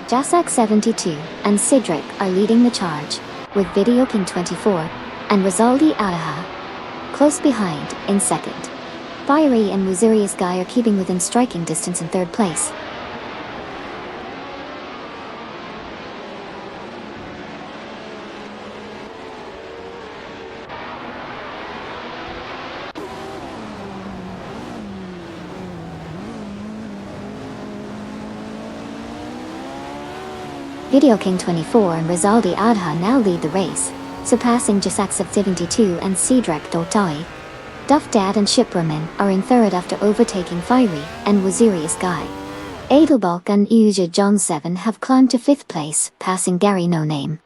Jasak 72 and Cedric are leading the charge, with Video King 24 and Rizaldi Adaha close behind in second. Fiery and Musirius Guy are keeping within striking distance in third place. Video King 24 and Rizaldi Adha now lead the race, surpassing Jasak 72 and Cedric Dotai. Duff Dad and Shipraman are in third after overtaking Fiery and Wazirius Guy. Adelbalk and Uja John 7 have climbed to 5th place, passing Gary No Name.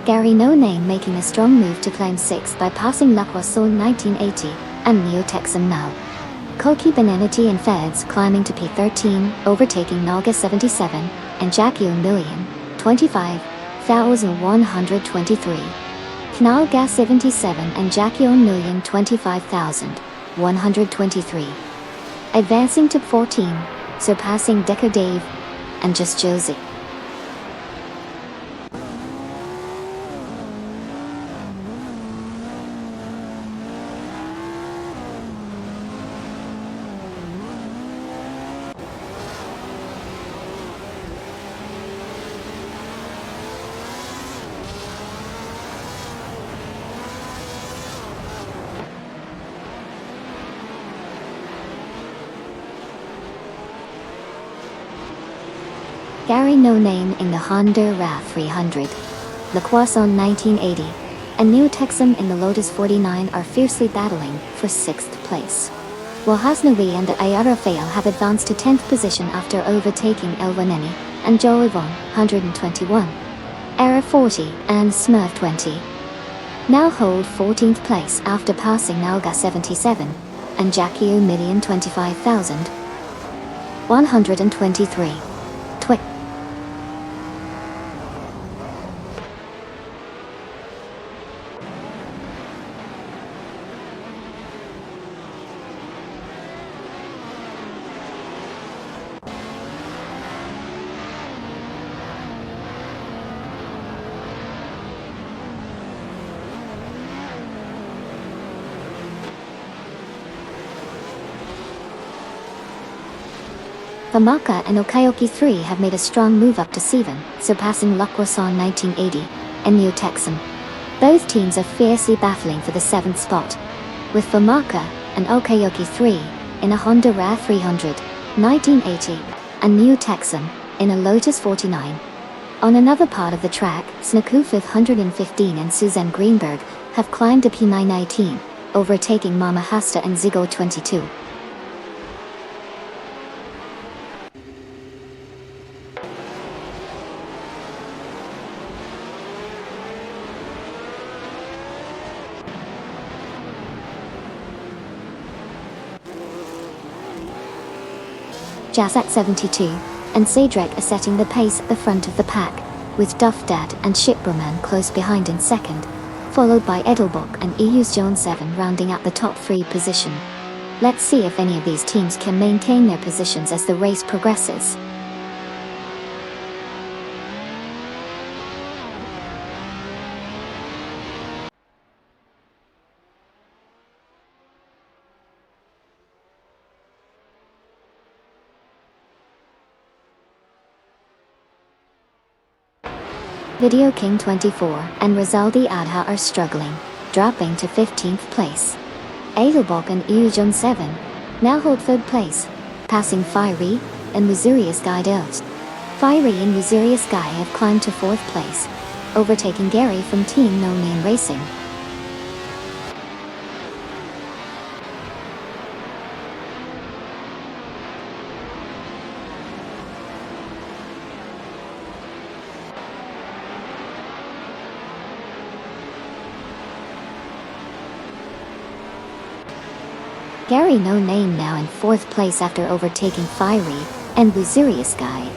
Gary No Name making a strong move to climb 6th by passing Lakwason 1980 and Neo Texan now. Koki Benenity and Feds climbing to P13, overtaking Naga 77 and Jackie Million 25,123. Knalga 77 and Jackie Million 25,123. Advancing to 14, surpassing Decker Dave and Just Josie. Gary No Name in the Honda RAV300. Laquason 1980 and Neo Texan in the Lotus 49 are fiercely battling for 6th place. While Hasnawi and the Ayara Fail have advanced to 10th position after overtaking Elvaneni and Joivon 121, Era 40 and Smurf 20. Now hold 14th place after passing Nalga 77 and Jackie Million 25,123. Famaka and Okayoki 3 have made a strong move up to 7, surpassing Lakwasan 1980 and Neo Texan. Both teams are fiercely battling for the 7th spot, with Famaka and Okayoki 3 in a Honda RAV300 1980 and Neo Texan in a Lotus 49. On another part of the track, Snakufith 115 and Suzanne Greenberg have climbed to P919, overtaking Mama Hasta and Zigo 22. Jasak 72 and Cedric are setting the pace at the front of the pack, with Duff Dad and Shipraman close behind in second, followed by Edelbok and EU's Jones 7 rounding out the top 3 position. Let's see if any of these teams can maintain their positions as the race progresses. Video King 24 and Rizaldi Adha are struggling, dropping to 15th place. Adelbok and Eujun 7 now hold 3rd place, passing Fiery and Musirius Guy Dose. Fiery and Musirius Guy have climbed to 4th place, overtaking Gary from Team No Name Racing. Gary No Name now in 4th place after overtaking Fiery and Bluzurious Guy.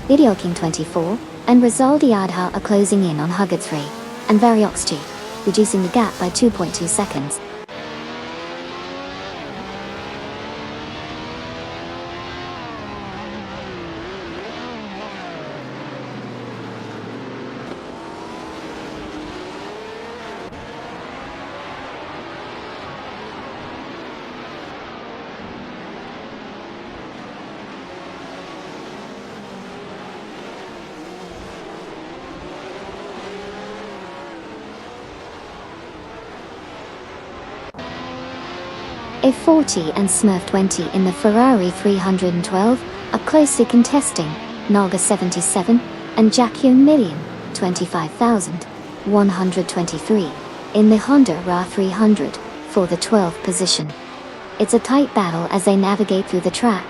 Video King 24 and Rizaldi Adha are closing in on Hugger 3 and Variox 2, reducing the gap by 2.2 seconds. A40 and Smurf 20 in the Ferrari 312 are closely contesting Naga 77 and Jacquion Million 25,123 in the Honda RA 300 for the 12th position. It's a tight battle as they navigate through the track.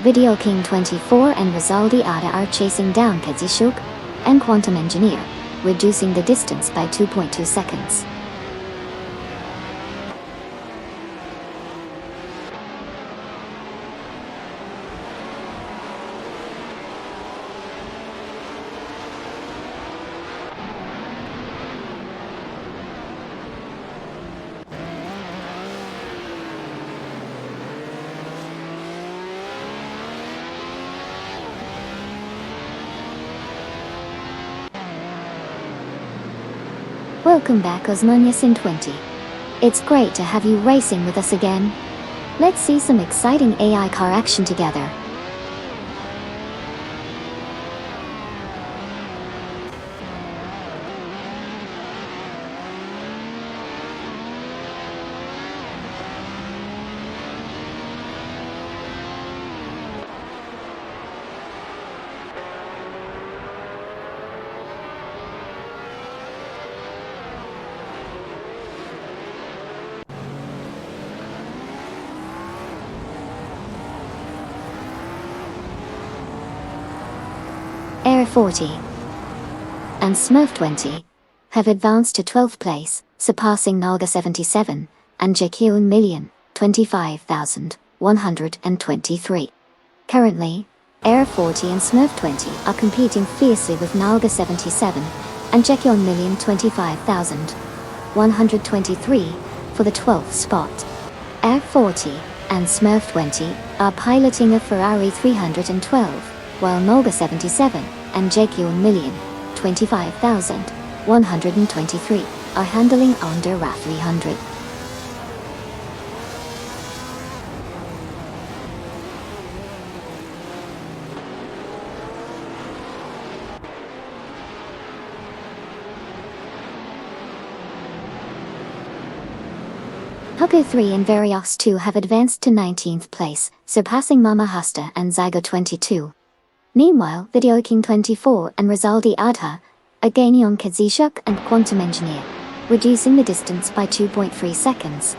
Video King 24 and Rizaldi Ada are chasing down Kedzishuk and Quantum Engineer, reducing the distance by 2.2 seconds. Welcome back Osmonius in 20. It's great to have you racing with us again. Let's see some exciting AI car action together. Air 40 and Smurf 20 have advanced to 12th place, surpassing Naga 77 and Jacquion Million 25,123. Currently, Air 40 and Smurf 20 are competing fiercely with Naga 77 and Jacquion Million 25,123 for the 12th spot. Air 40 and Smurf 20 are piloting a Ferrari 312, while Naga 77 and Jacquion Million 25,123 are handling Honda RA 300. Hugger 3 and Variox 2 have advanced to 19th place, surpassing Mama Hasta and Zygo 22. Meanwhile, Video King 24 and Rizaldi Adha are gaining on Kedzishuk and Quantum Engineer, reducing the distance by 2.3 seconds.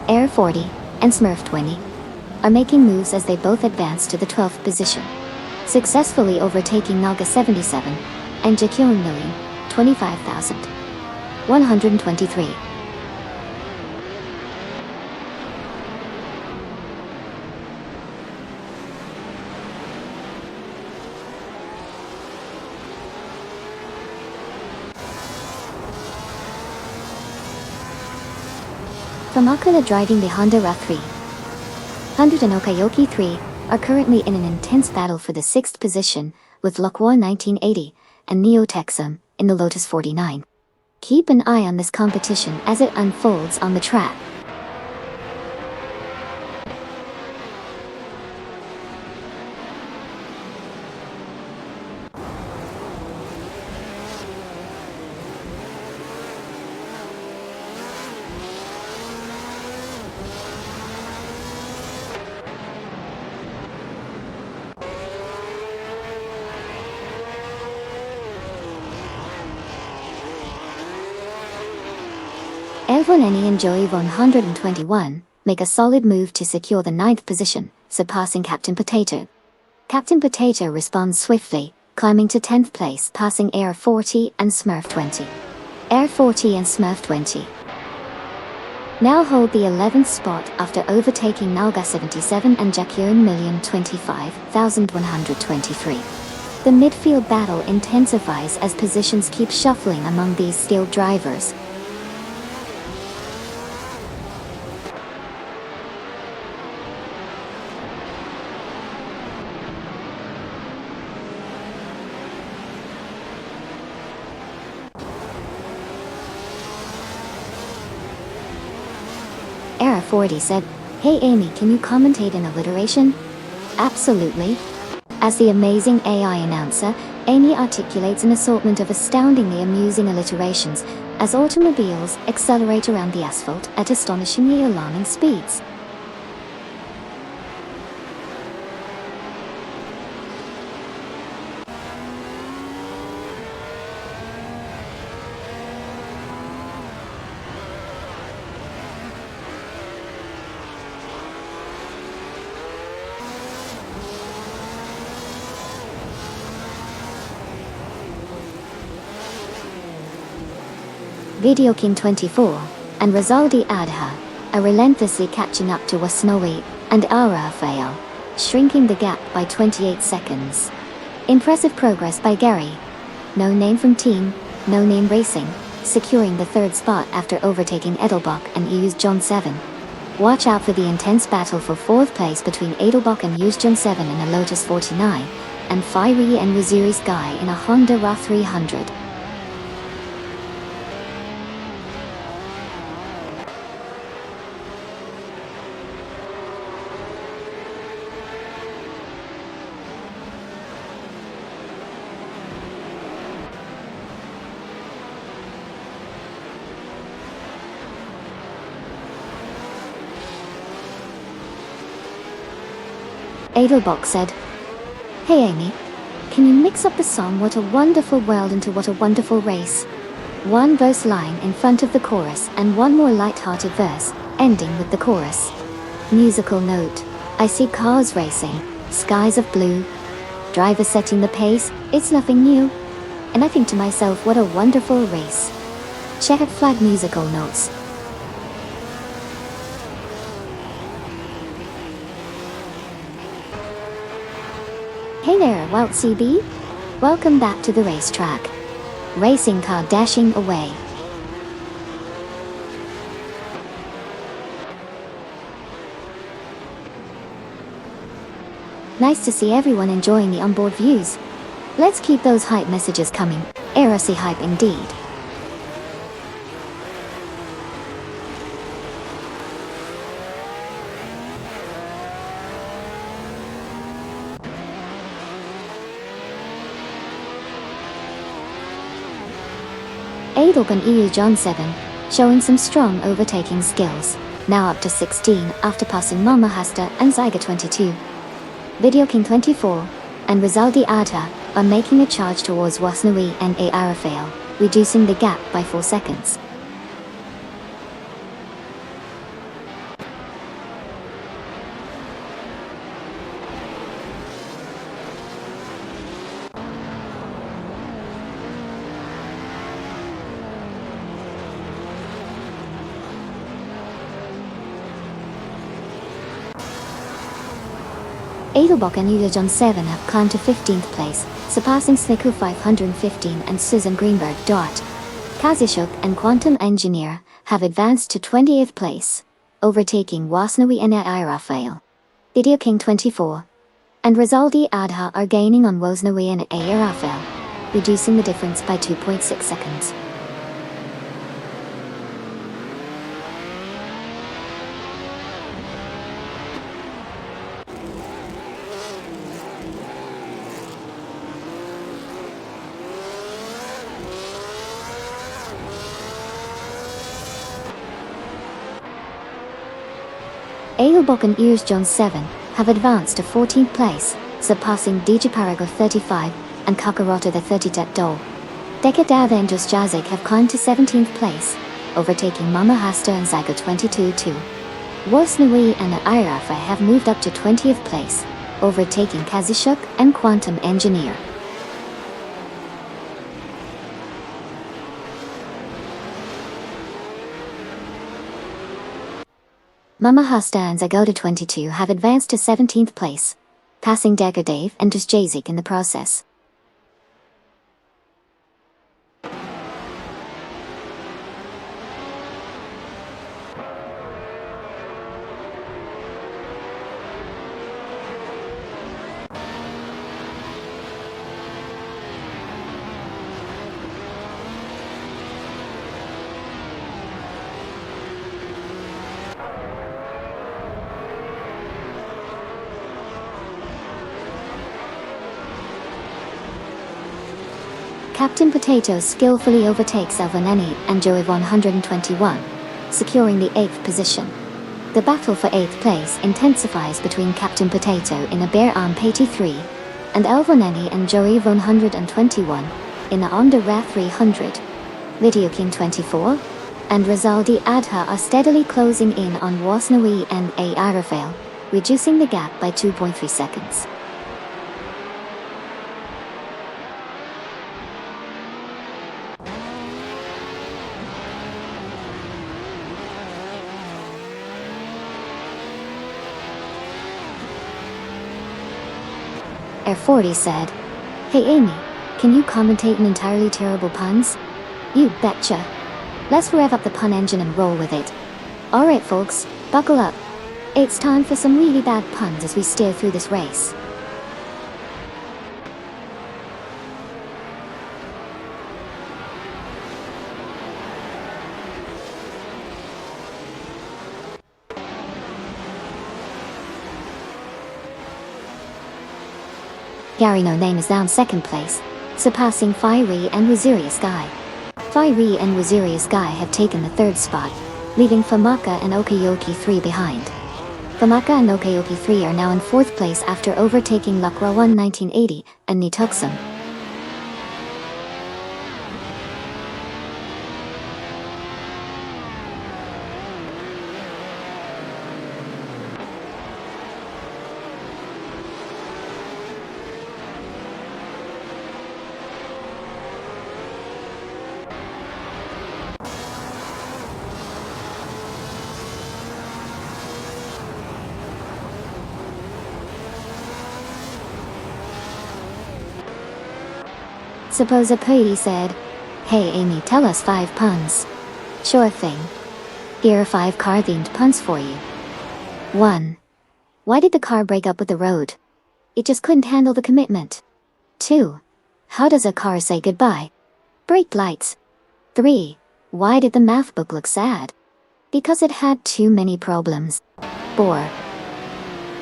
Air 40 and Smurf 20 are making moves as they both advance to the 12th position, successfully overtaking Naga 77 and Jacquion Million 25,123. Famakula driving the Honda RA 300 and Okayoki 3 are currently in an intense battle for the 6th position, with Lokwa 1980 and Neo Texum in the Lotus 49. Keep an eye on this competition as it unfolds on the track. Von Eni and Joey 121 make a solid move to secure the 9th position, surpassing Captain Potato. Captain Potato responds swiftly, climbing to 10th place, passing Air 40 and Smurf 20. Air 40 and Smurf 20 now hold the 11th spot after overtaking Nalga 77 and Jacquion Million 25,123. The midfield battle intensifies as positions keep shuffling among these skilled drivers. Era 40 said, "Hey Amy, can you commentate in alliteration?" "Absolutely." As the amazing AI announcer, Amy articulates an assortment of astoundingly amusing alliterations as automobiles accelerate around the asphalt at astonishingly alarming speeds. Video King 24 and Rizaldi Adha are relentlessly catching up to Wasnowi and Rafael, shrinking the gap by 28 seconds. Impressive progress by Gary. No Name from Team No Name Racing, securing the 3rd spot after overtaking Edelbach and EU's John 7. Watch out for the intense battle for 4th place between Edelbach and EU's John 7 in a Lotus 49, and Fiery and Waziri Sky in a Honda RA 300. Edelbach said, "Hey Amy, can you mix up the song What a Wonderful World into What a Wonderful Race? One verse line in front of the chorus and one more light-hearted verse, ending with the chorus. Musical note, I see cars racing, skies of blue, drivers setting the pace, it's nothing new. And I think to myself, what a wonderful race." Checkered flag musical notes. Hey there, Wild CB. Welcome back to the racetrack. Racing car dashing away. Nice to see everyone enjoying the onboard views. Let's keep those hype messages coming. RC hype indeed. Edelbach and EU John 7, showing some strong overtaking skills, now up to 16 after passing Mama Hasta and Zyga 22. Video King 24 and Rizaldi Adha are making a charge towards Wasnawi and Arafael, reducing the gap by 4 seconds. Edelbach and Yuya John 7 have climbed to 15th place, surpassing Sniku 515 and Susan Greenberg. Kazishuk and Quantum Engineer have advanced to 20th place, overtaking Wasnawi and Rafael. Video King 24 and Rizaldi Adha are gaining on Wasnawi and Rafael, reducing the difference by 2.6 seconds. Edelbach and Urs John 7 have advanced to 14th place, surpassing DJ Parago 35 and Kakarota the 30 Dol. Dekadav and Just Jazik have climbed to 17th place, overtaking Mama Hasta and Zygo 22-2. Wasnui and Irafa have moved up to 20th place, overtaking Kazishuk and Quantum Engineer. Mama Hasta and Zagoda 22 have advanced to 17th place, passing Decker Dave and Dusjazik in the process. Captain Potato skillfully overtakes Elvaneni and Joey 121, securing the 8th position. The battle for 8th place intensifies between Captain Potato in a Bear Arm 83 and Elvaneni and Joey 121 in a Honda RA 300. Video King 24 and Rizaldi Adha are steadily closing in on Wasnawi and A. Arafael, reducing the gap by 2.3 seconds. Air 40 said, "Hey Amy, can you commentate an entirely terrible puns?" "You betcha. Let's rev up the pun engine and roll with it." Alright folks, buckle up. It's time for some really bad puns as we steer through this race. Gary No Name is down 2nd place, surpassing Fiery and Waziri Sky. Fiery and Waziri Sky have taken the 3rd spot, leaving Famaka and Okayoki 3 behind. Famaka and Okayoki 3 are now in 4th place after overtaking Lakra 1 1980 and Nituxum. Suppose a Pudi said, "Hey Amy, tell us 5 puns." "Sure thing. Here are 5 car-themed puns for you. 1. Why did the car break up with the road? It just couldn't handle the commitment. 2. How does a car say goodbye? Brake lights. 3. Why did the math book look sad? Because it had too many problems. 4.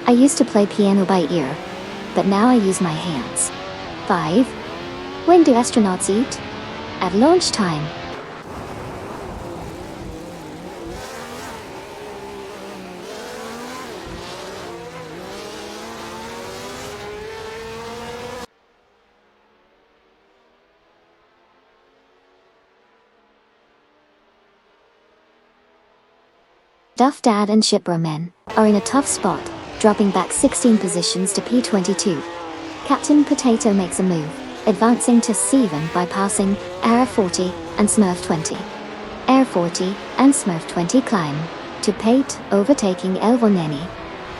I used to play piano by ear, but now I use my hands. 5. When do astronauts eat? At lunchtime. Duff Dad and Shipro Men are in a tough spot, dropping back 16 positions to P22. Captain Potato makes a move, advancing to 7 by passing Air 40 and Smurf 20. Air 40 and Smurf 20 climb to Pate, overtaking Elvoneni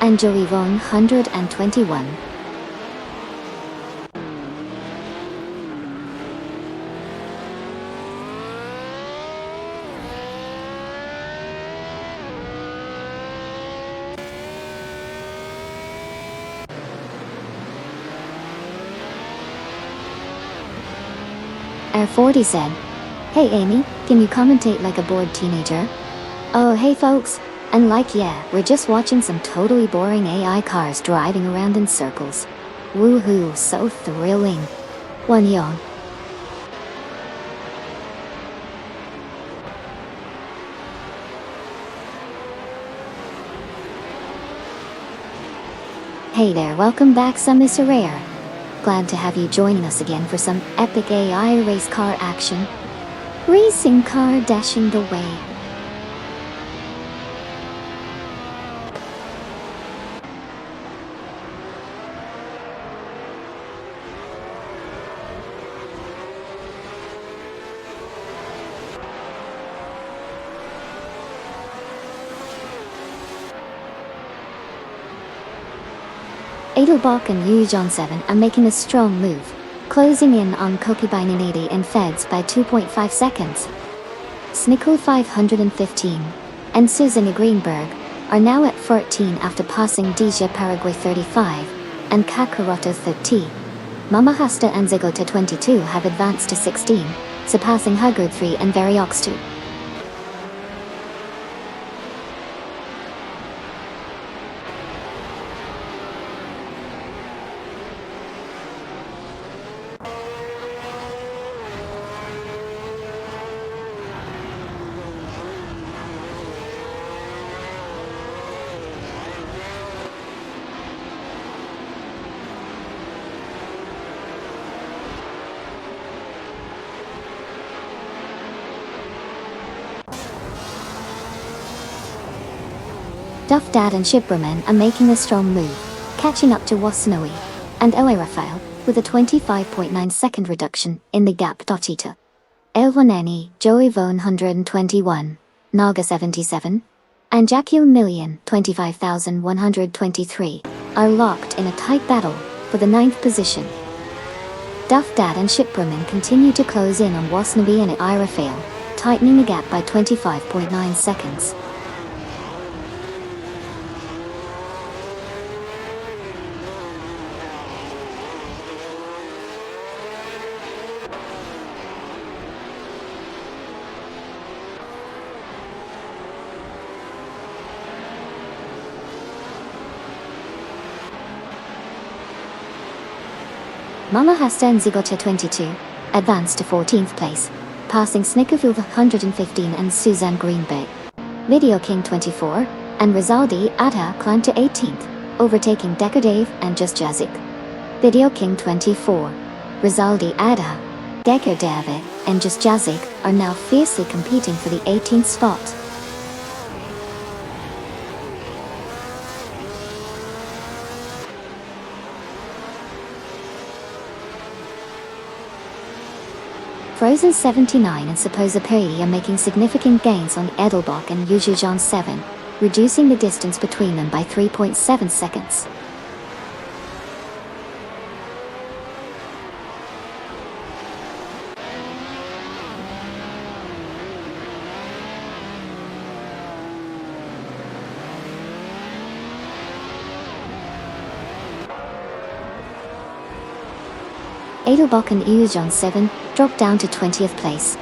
and Joey 121. Air 40 said, "Hey Amy, can you commentate like a bored teenager?" "Oh hey folks, and like yeah, we're just watching some totally boring AI cars driving around in circles. Woohoo, so thrilling. One yawn." Hey there, welcome back Mr. Rare. Glad to have you joining us again for some epic AI race car action. Racing car dashing the way. Edelbach and John 7 are making a strong move, closing in on Kokibainanidi and Feds by 2.5 seconds. Snickel 515 and Susanne Greenberg are now at 14 after passing DJ Paraguay 35 and Kakaroto 30. Mamahasta and Zigota 22 have advanced to 16, surpassing Haggard 3 and Variox 2. Duffdad and Shibraman are making a strong move, catching up to Wasnoe and Oe Rafael with a 25.9 second reduction in the gap. Elvaneni, Joey Von 121, Naga 77, and Jackie Million 25,123 are locked in a tight battle for the 9th position. Duffdad and Shibraman continue to close in on Wasnoe and Oe Rafael, tightening the gap by 25.9 seconds. Mamahasta and Zigota 22 advanced to 14th place, passing Snickerfield 115 and Suzanne Greenberg. Video King 24 and Rizaldi Adha climbed to 18th, overtaking Decker Dave and Just Jazik. Video King 24, Rizaldi Adha, Decker Dave, and Just Jazik are now fiercely competing for the 18th spot. Frozen 79 and Supposa Pei are making significant gains on Edelbach and Yujujan 7, reducing the distance between them by 3.7 seconds. Edelbach and Yujujan 7 dropped down to 20th place.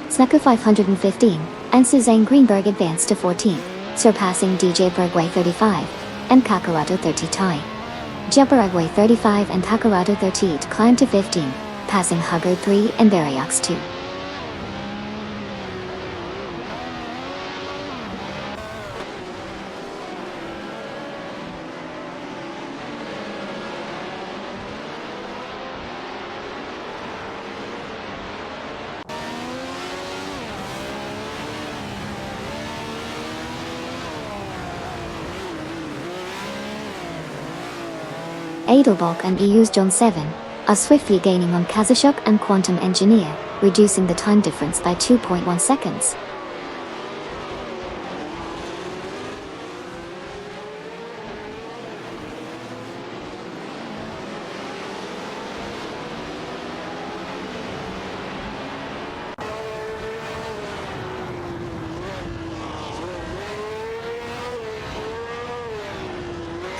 Snucker 515 and Suzanne Greenberg advanced to 14th, surpassing DJ Paraguay 35 and Kakarato 30 tie. Paraguay 35 and Kakarato 38 climbed to 15, passing Hugger 3 and Variox 2. Edelbach and John 7 are swiftly gaining on Kazashuk and Quantum Engineer, reducing the time difference by 2.1 seconds.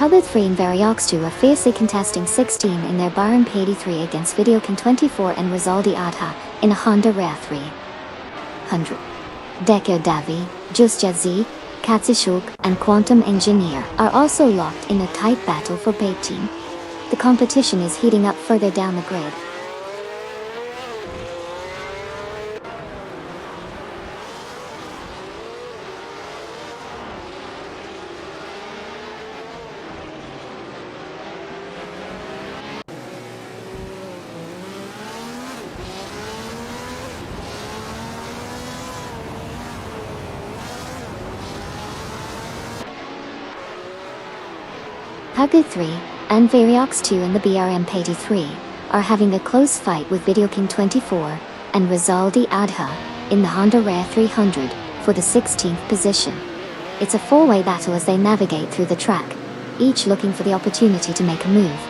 Hubbard 3 and Variox 2 are fiercely contesting 16 in their Byron P83 against Video King 24 and Rizaldi Adha in a Honda Rare 300. Decker Davi, Justja Z, Katsushuk, and Quantum Engineer are also locked in a tight battle for P18. The competition is heating up further down the grid. Hagu 3 and Variox 2 in the BRM-83 are having a close fight with Video King 24 and Rizaldi Adha in the Honda Rare 300 for the 16th position. It's a four-way battle as they navigate through the track, each looking for the opportunity to make a move.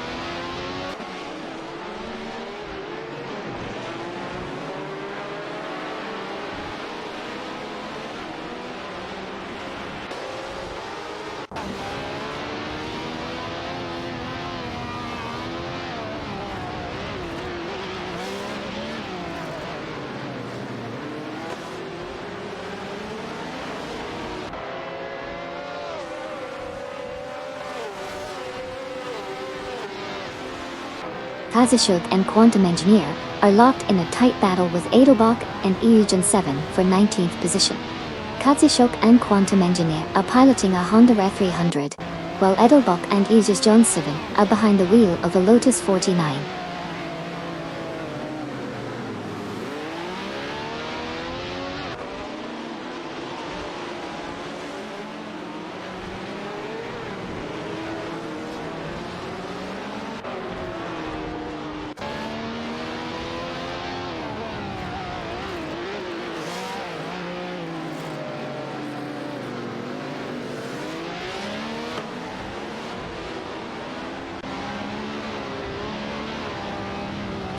Kazashuk and Quantum Engineer are locked in a tight battle with Edelbach and Eugen 7 for 19th position. Kazashuk and Quantum Engineer are piloting a Honda Rare 300, while Edelbach and Eugen 7 are behind the wheel of a Lotus 49.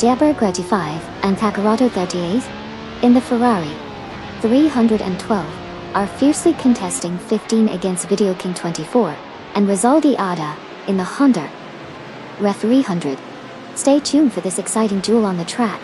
Diaberg 35 and Kakaroto 38 in the Ferrari 312 are fiercely contesting 15 against Video King 24 and Rizaldi Ada in the Honda Rare 300. Stay tuned for this exciting duel on the track.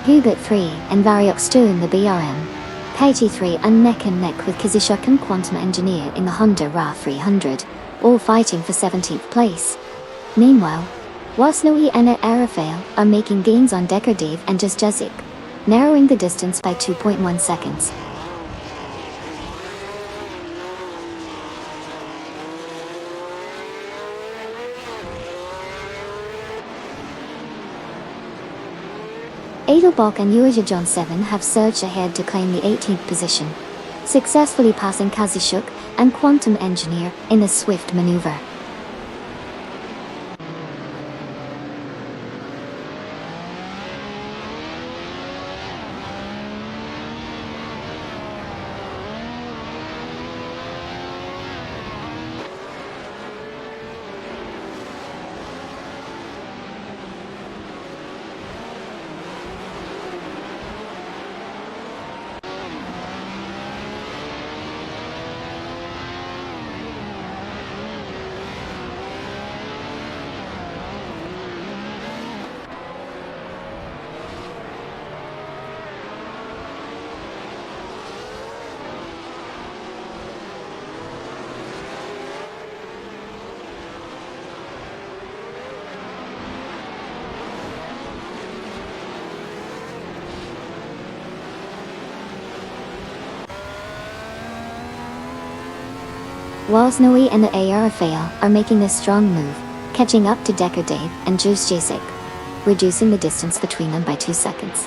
Hubert 3 and Variox 2 in the BRM. KT3 are neck and neck with Kazashuk and Quantum Engineer in the Honda Rare 300, all fighting for 17th place. Meanwhile, Wasnoi and Arafael are making gains on Dekardev and Jazjazik, narrowing the distance by 2.1 seconds. Edelbach and Eugen 7 have surged ahead to claim the 18th position, successfully passing Kazashuk and Quantum Engineer in a swift maneuver. Wasnoi and the Arafael are making a strong move, catching up to Dekardev and Juzjazik, reducing the distance between them by 2 seconds.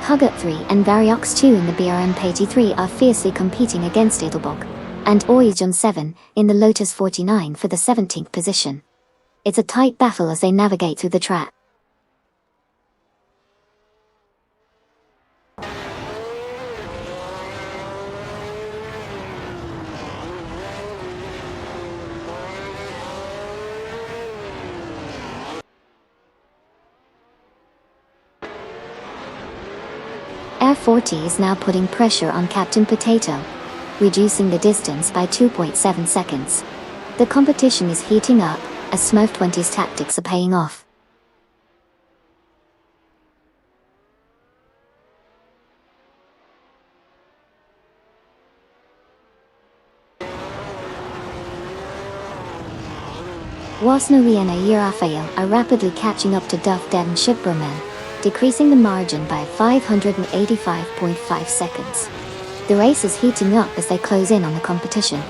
Hugut 3 and Variox 2 in the BRM-83 are fiercely competing against Edelbach and Eugen 7 in the Lotus 49 for the 17th position. It's a tight battle as they navigate through the track. Air 40 is now putting pressure on Captain Potato, reducing the distance by 2.7 seconds. The competition is heating up, as Smurf 20's tactics are paying off. Wasnuri and Rafael are rapidly catching up to Duff Dead and Shipperman, decreasing the margin by 585.5 seconds. The race is heating up as they close in on the competition.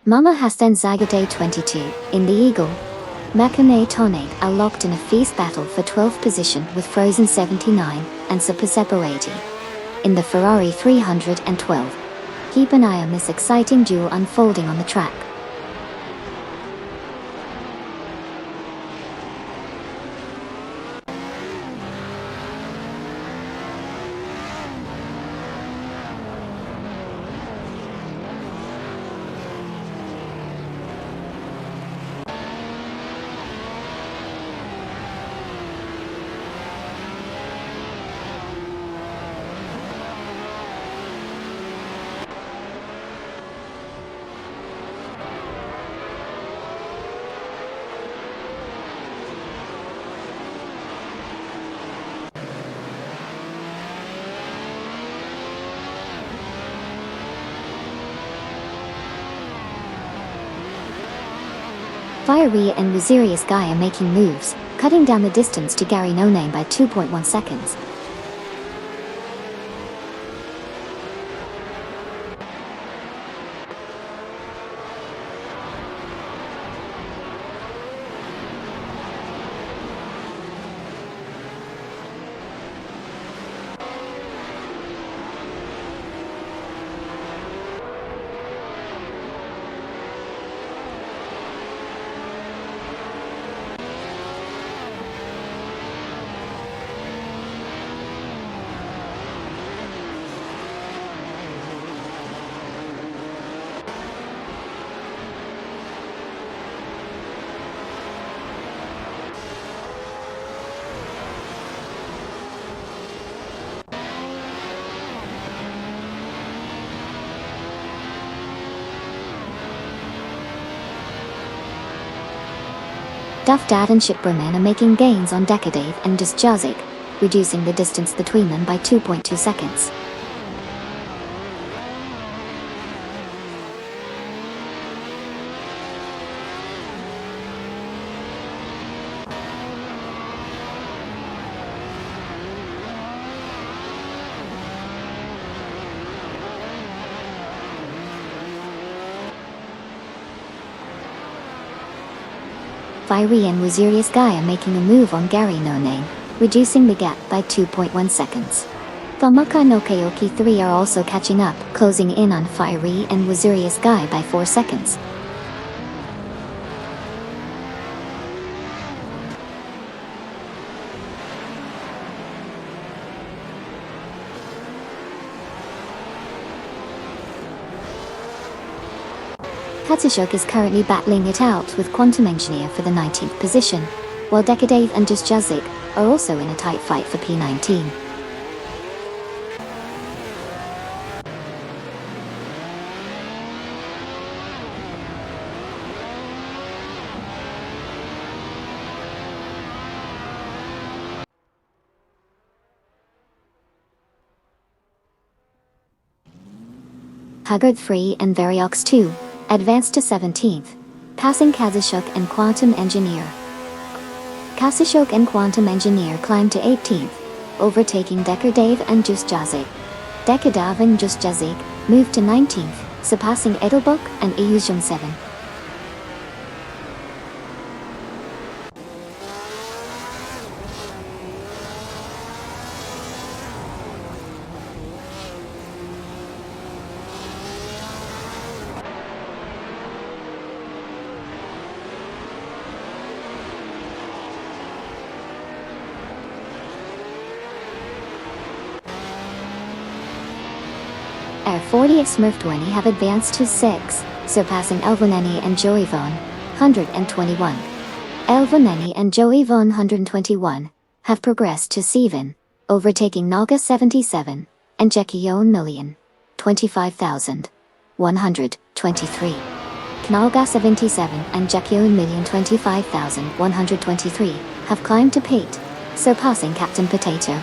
Mama Hasten Zagate 22, in the Eagle, Makane Toneg are locked in a fierce battle for 12th position with Frozen 79 and Super Separati in the Ferrari 312. Keep an eye on this exciting duel unfolding on the track. Fiery and Mysterious Guy are making moves, cutting down the distance to Gary No Name by 2.1 seconds. Duff Dad and Shipperman are making gains on Decadave and Disjazik, reducing the distance between them by 2.2 seconds. Fiery and Mysterious Guy are making a move on Gary No Name, reducing the gap by 2.1 seconds. Famuka no Kayoki 3 are also catching up, closing in on Fiery and Mysterious Guy by 4 seconds. Katsushok is currently battling it out with Quantum Engineer for the 19th position, while Decadave and Disjazik are also in a tight fight for P19. Haggard 3 and Variox 2 advanced to 17th, passing Kazushok and Quantum Engineer. Kazushok and Quantum Engineer climbed to 18th, overtaking Decadave and Disjazik. Decadave and Disjazik moved to 19th, surpassing Edelbook and Illusion 7. Air 40 at Smurf 20 have advanced to 6th, surpassing Elvaneni and Joey Von, 121. Elvaneni and Joey Von 121 have progressed to 7, overtaking Naga 77 and Jekion Million, 25,123. Knaga 77 and Jekion Million 25,123 have climbed to Pate, surpassing Captain Potato.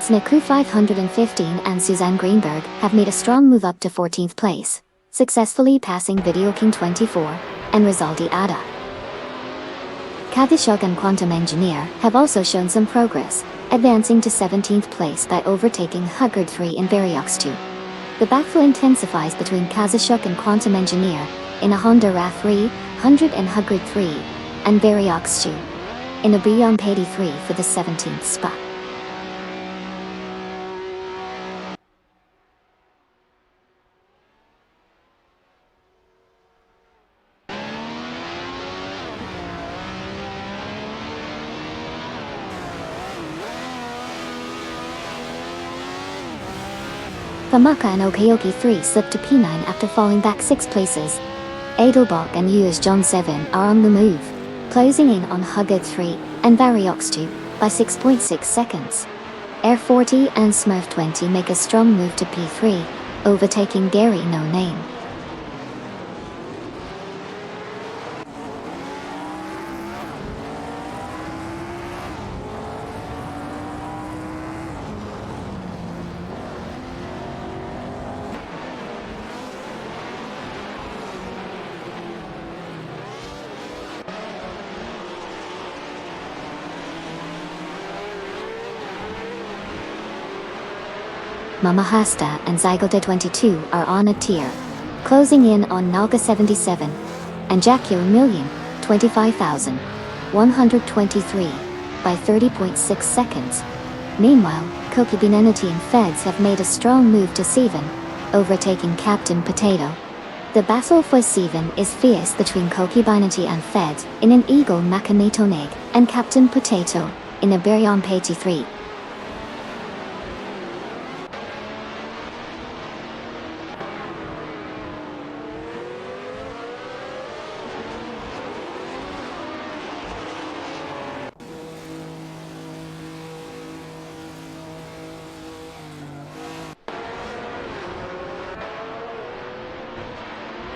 Snaku 515 and Suzanne Greenberg have made a strong move up to 14th place, successfully passing Video King 24 and Rizaldi Ada. Kadishok and Quantum Engineer have also shown some progress, advancing to 17th place by overtaking Huggard 3 and Variox 2. The battle intensifies between Kazashok and Quantum Engineer in a Honda RAV 300 and Huggard 3 and Variox 2 in a Beyond 83 for the 17th spot. Famaka and Okayoki 3 slipped to P9 after falling back 6 places. Edelbach and US John 7 are on the move, closing in on Huggard 3 and Variox 2 by 6.6 seconds. Air 40 and Smurf 20 make a strong move to P3, overtaking Gary No Name. Mamahasta and Zygote 22 are on a tier, closing in on Naga 77 and Jakyo Million, 25,123 by 30.6 seconds. Meanwhile, Kokibinenity and Feds have made a strong move to 7, overtaking Captain Potato. The battle for 7 is fierce between Kokibinenity and Feds in an Eagle Makanetonig and Captain Potato in a Berion 83.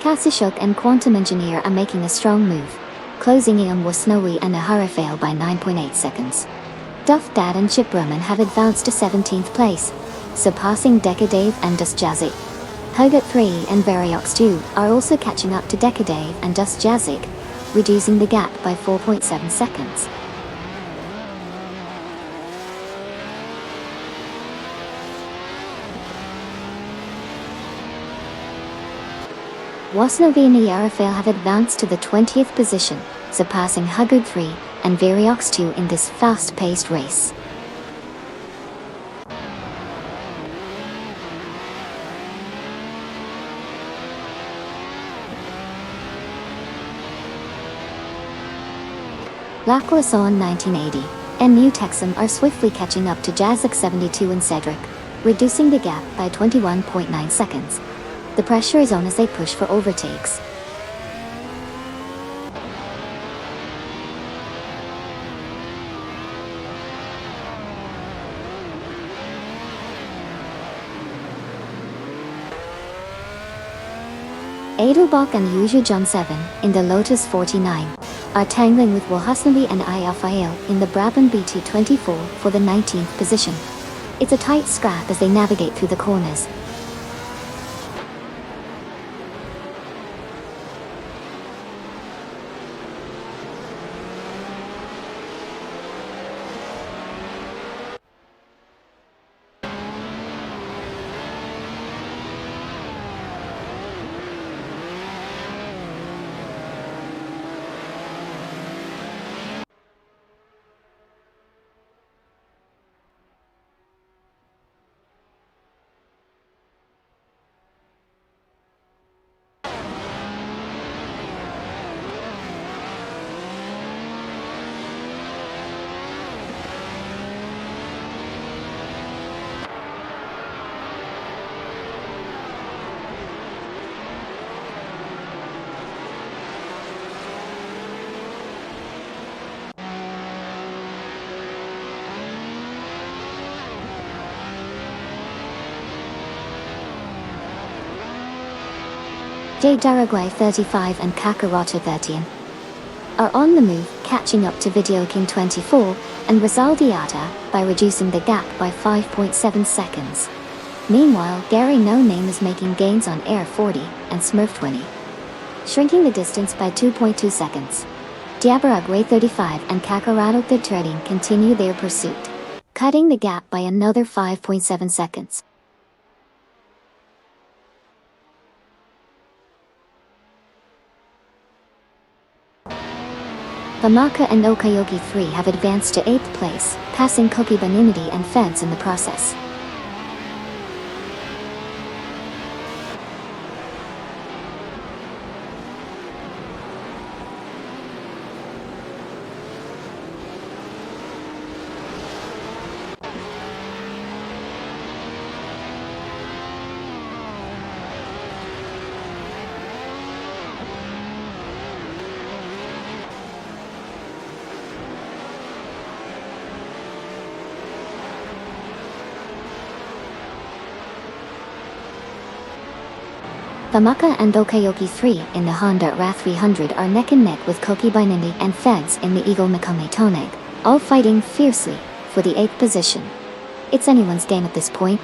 Kasishuk and Quantum Engineer are making a strong move, closing in on Wasnowi and Aharafail by 9.8 seconds. Duff Dad and Chip Roman have advanced to 17th place, surpassing Decadave and Dust Jazik. Huggett 3 and Variox 2 are also catching up to Decadave and Dust Jazik, reducing the gap by 4.7 seconds. Wasnovi and Yarafale have advanced to the 20th position, surpassing Huggard 3 and Variox 2 in this fast-paced race. Lacroisson 1980 and New Texan are swiftly catching up to Jazik 72 and Cedric, reducing the gap by 21.9 seconds. The pressure is on as they push for overtakes. Edelbach and Yuju John 7 in the Lotus 49 are tangling with Wahasnavi and Ayafael in the Brabant B224 for the 19th position. It's a tight scrap as they navigate through the corners. De Daragway 35 and Kakarota 13 are on the move, catching up to Video King 24 and Resaldiata by reducing the gap by 5.7 seconds. Meanwhile, Gary No Name is making gains on Air 40 and Smurf 20, shrinking the distance by 2.2 seconds. Diabaragway 35 and Kakarota 13 continue their pursuit, cutting the gap by another 5.7 seconds. Bamaka and Okayoki 3 have advanced to 8th place, passing Koki Baninity and Fence in the process. Bamaka and Okayoki 3 in the Honda RA 300 are neck and neck with Koki Bainindi and Feds in the Eagle Makome Toneg, all fighting fiercely for the 8th position. It's anyone's game at this point.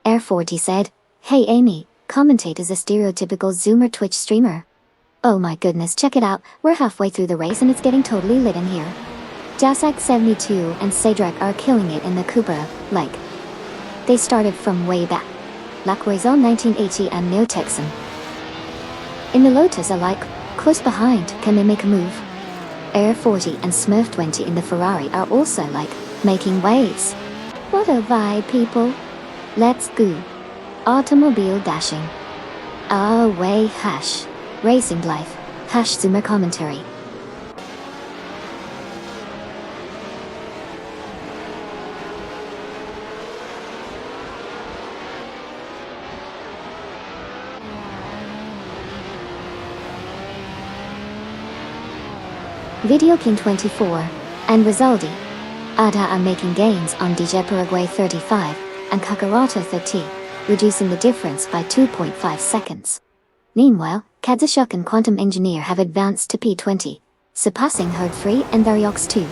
Air 40 said, "Hey Amy, commentate as a stereotypical Zoomer Twitch streamer. Oh my goodness, check it out, we're halfway through the race and it's getting totally lit in here. Jasak 72 and Cedric are killing it in the Cupra, like. They started from way back. Laquaison 1980 and Neo Texan. In the Lotus alike, close behind, can they make a move? Air 40 and Smurf 20 in the Ferrari are also like, making waves. What a vibe, people. Let's go. Automobile dashing. Away hash. Racing life. Hash Zoomer commentary. Video King 24 and Rizaldi Ada are making gains on DJ Paraguay 35 and Kakarota 30, reducing the difference by 2.5 seconds. Meanwhile, Kadzashuk and Quantum Engineer have advanced to P20, surpassing Herd 3 and Variox 2.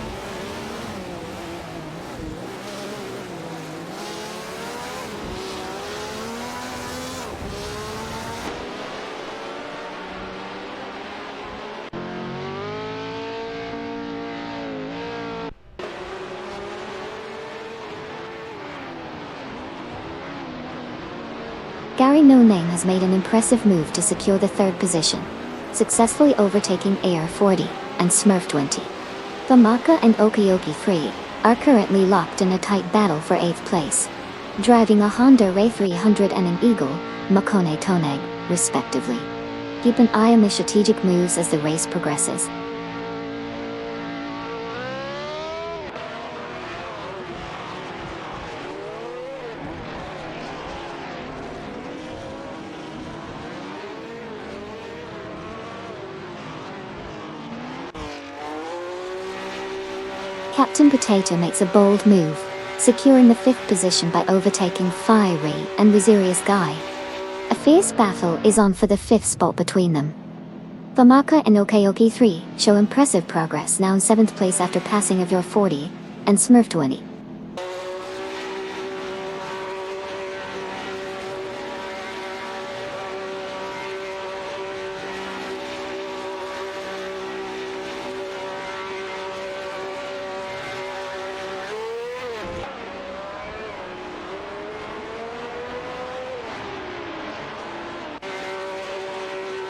Gary No Name has made an impressive move to secure the 3rd position, successfully overtaking Air 40 and Smurf 20. Bamaka and Okayoki 3 are currently locked in a tight battle for 8th place, driving a Honda RA 300 and an Eagle Makone Toneg, respectively. Keep an eye on the strategic moves as the race progresses. Captain Potato makes a bold move, securing the 5th position by overtaking Fiery and Wisirius Guy. A fierce battle is on for the 5th spot between them. Bamaka and Okayoki 3 show impressive progress, now in 7th place after passing of your 40 and Smurf 20.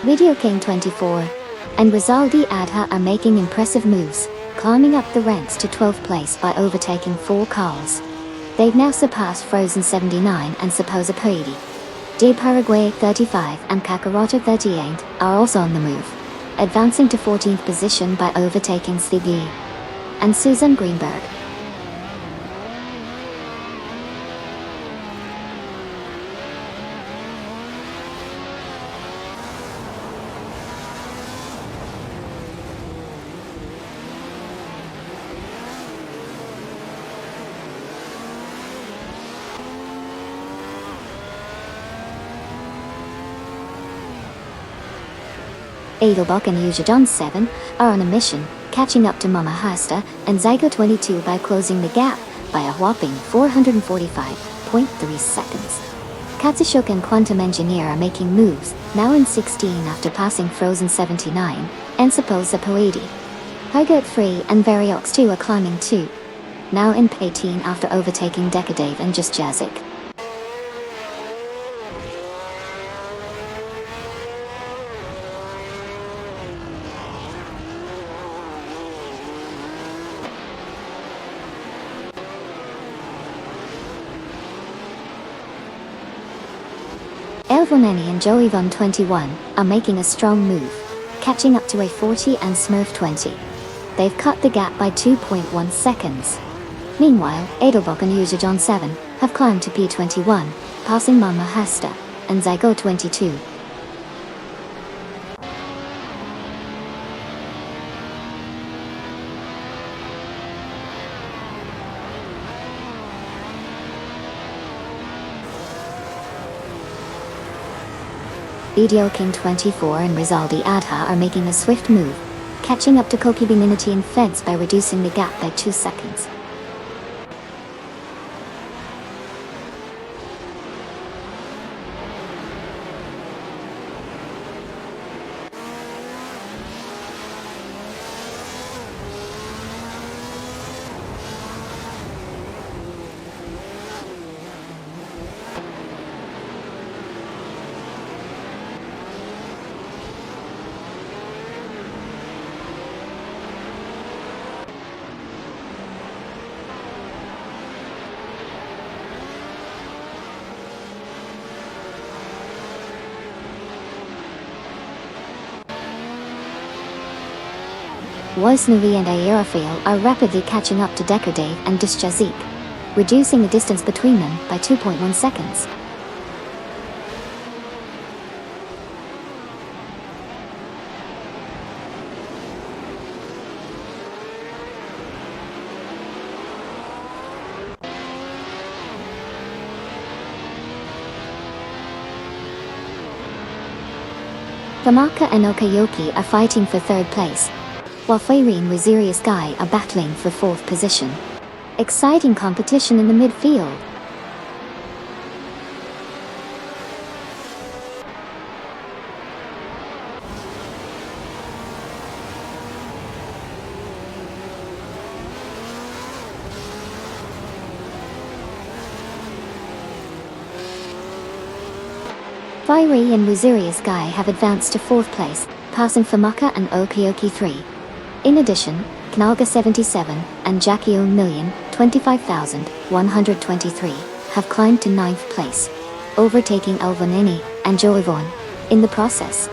Video King 24 and Rizaldi Adha are making impressive moves, climbing up the ranks to 12th place by overtaking 4 cars. They've now surpassed Frozen 79 and Supposa Poedi. De Paraguay 35 and Kakarota 38 are also on the move, advancing to 14th position by overtaking Svigli and Susan Greenberg. Edelbach and Uja 7 are on a mission, catching up to Mama Hasta and Zygo 22 by closing the gap by a whopping 445.3 seconds. Katsushuk and Quantum Engineer are making moves, now in 16 after passing Frozen 79 and Supposa Poedi. Hygert 3 and Variox 2 are climbing too, now in 18 after overtaking Decadave and Just Jazik. Elvoneni and Joeyvon 21 are making a strong move, catching up to A40 and Smurf 20. They've cut the gap by 2.1 seconds. Meanwhile, Edelbach and Uja 7 have climbed to P21, passing Mama Hasta and Zygo 22. Video King 24 and Rizaldi Adha are making a swift move, catching up to Kokibi Minity and Feds by reducing the gap by 2 seconds. Voicenovi and Aerofil are rapidly catching up to Decadave and Disjazik, reducing the distance between them by 2.1 seconds. Famaka and Okayoki are fighting for third place, while Fairy and Waziri Sky are battling for 4th position. Exciting competition in the midfield. Fairy and Waziri Sky have advanced to 4th place, passing Famaka and Okayoki 3. In addition, Knalga 77 and Jackie 1,025,123 have climbed to 9th place, overtaking Elvanini and Joeyvon in the process.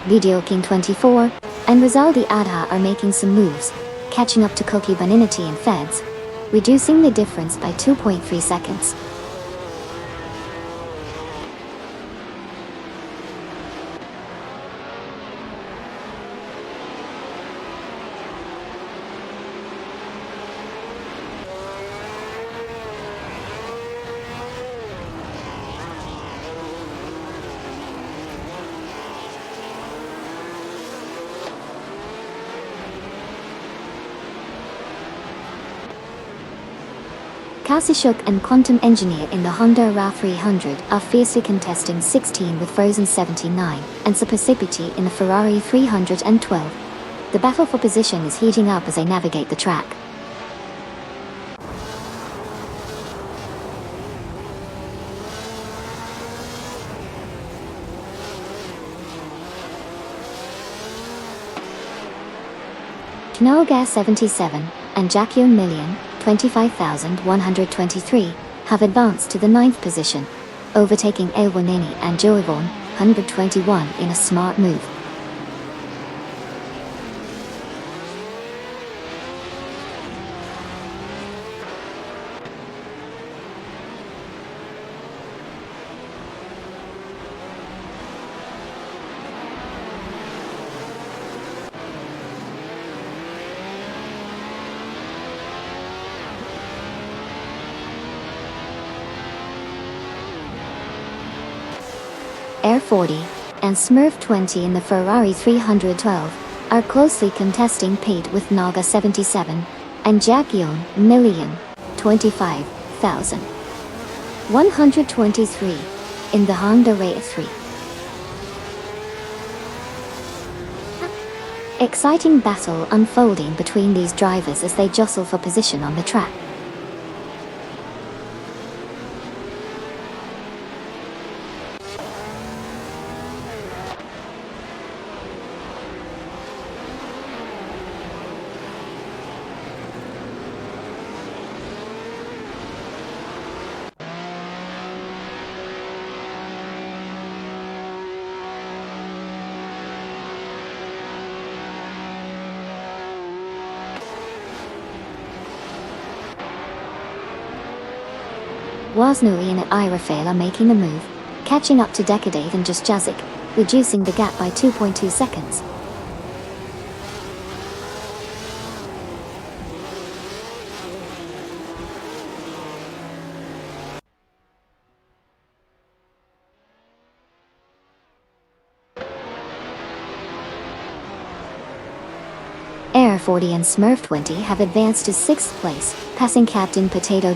Video King 24 and Rizaldi Adha are making some moves, catching up to Koki Baninity and Feds, reducing the difference by 2.3 seconds. Kasishuk and Quantum Engineer in the Honda RA300 are fiercely contesting 16 with Frozen 79 and Supercipity in the Ferrari 312. The battle for position is heating up as they navigate the track. Knoga 77 and Jacquion Million 25,123 have advanced to the 9th position, overtaking Elwaneni and Joivon 121 in a smart move. Air 40 and Smurf 20 in the Ferrari 312 are closely contesting Pate with Naga 77 and Jacquion Million 25,123 in the Honda RA3. Exciting battle unfolding between these drivers as they jostle for position on the track. Wasnuli and Irafale are making a move, catching up to Decadate and Just Jazik, reducing the gap by 2.2 seconds. Air 40 and Smurf 20 have advanced to 6th place, passing Captain Potato.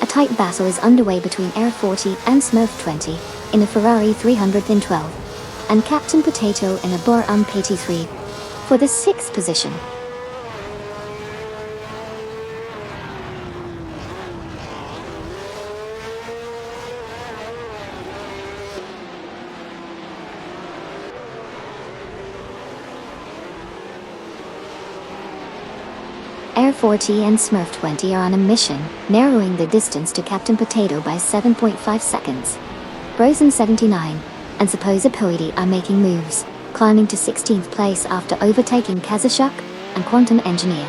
A tight battle is underway between Air 40 and Smurf 20 in a Ferrari 312 and Captain Potato in a Bor 83 for the 6th position. Air 40 and Smurf 20 are on a mission, narrowing the distance to Captain Potato by 7.5 seconds. Frozen 79 and Supposapoidi are making moves, climbing to 16th place after overtaking Kazashuk and Quantum Engineer.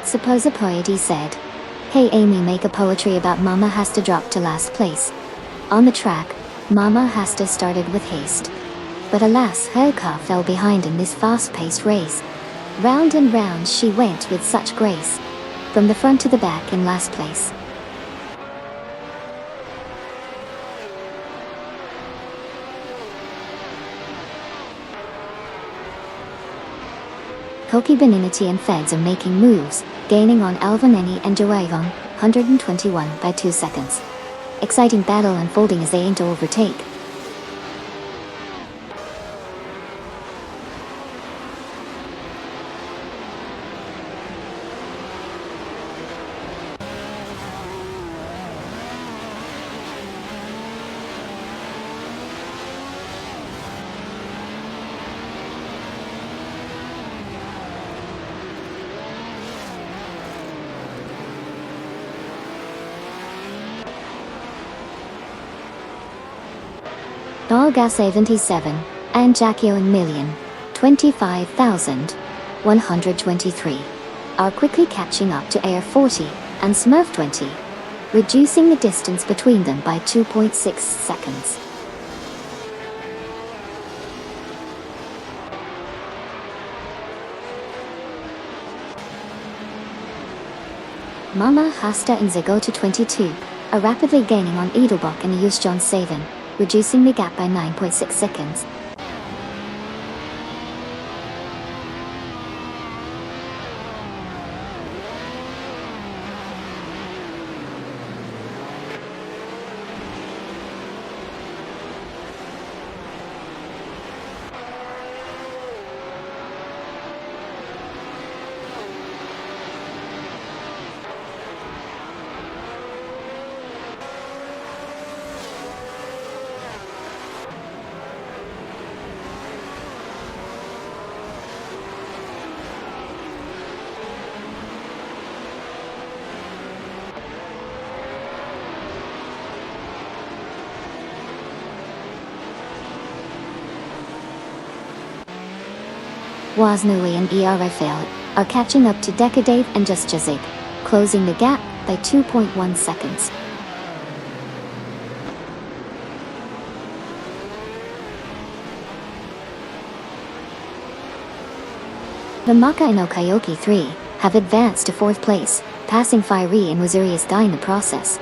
Supposapoidi said, "Hey Amy, make a poetry about Mama Hasta dropped to last place. On the track, Mama Hasta started with haste. But alas, her car fell behind in this fast-paced race. Round and round she went with such grace, from the front to the back in last place." Koki Beninity and Feds are making moves, gaining on Alvaneni and Joavon, 121 by 2 seconds. Exciting battle unfolding as they aim to overtake. Volga 77 and Jacquio Million 25,123 are quickly catching up to Air 40 and Smurf 20, reducing the distance between them by 2.6 seconds. Mama Hasta and Zagota 22 are rapidly gaining on Edelbach and John 7, reducing the gap by 9.6 seconds. Wasnui and Rafael are catching up to Decadave and Just Jazig, closing the gap by 2.1 seconds. The Maka and Okayoki 3 have advanced to 4th place, passing Fiery and Wazirius Die in the process.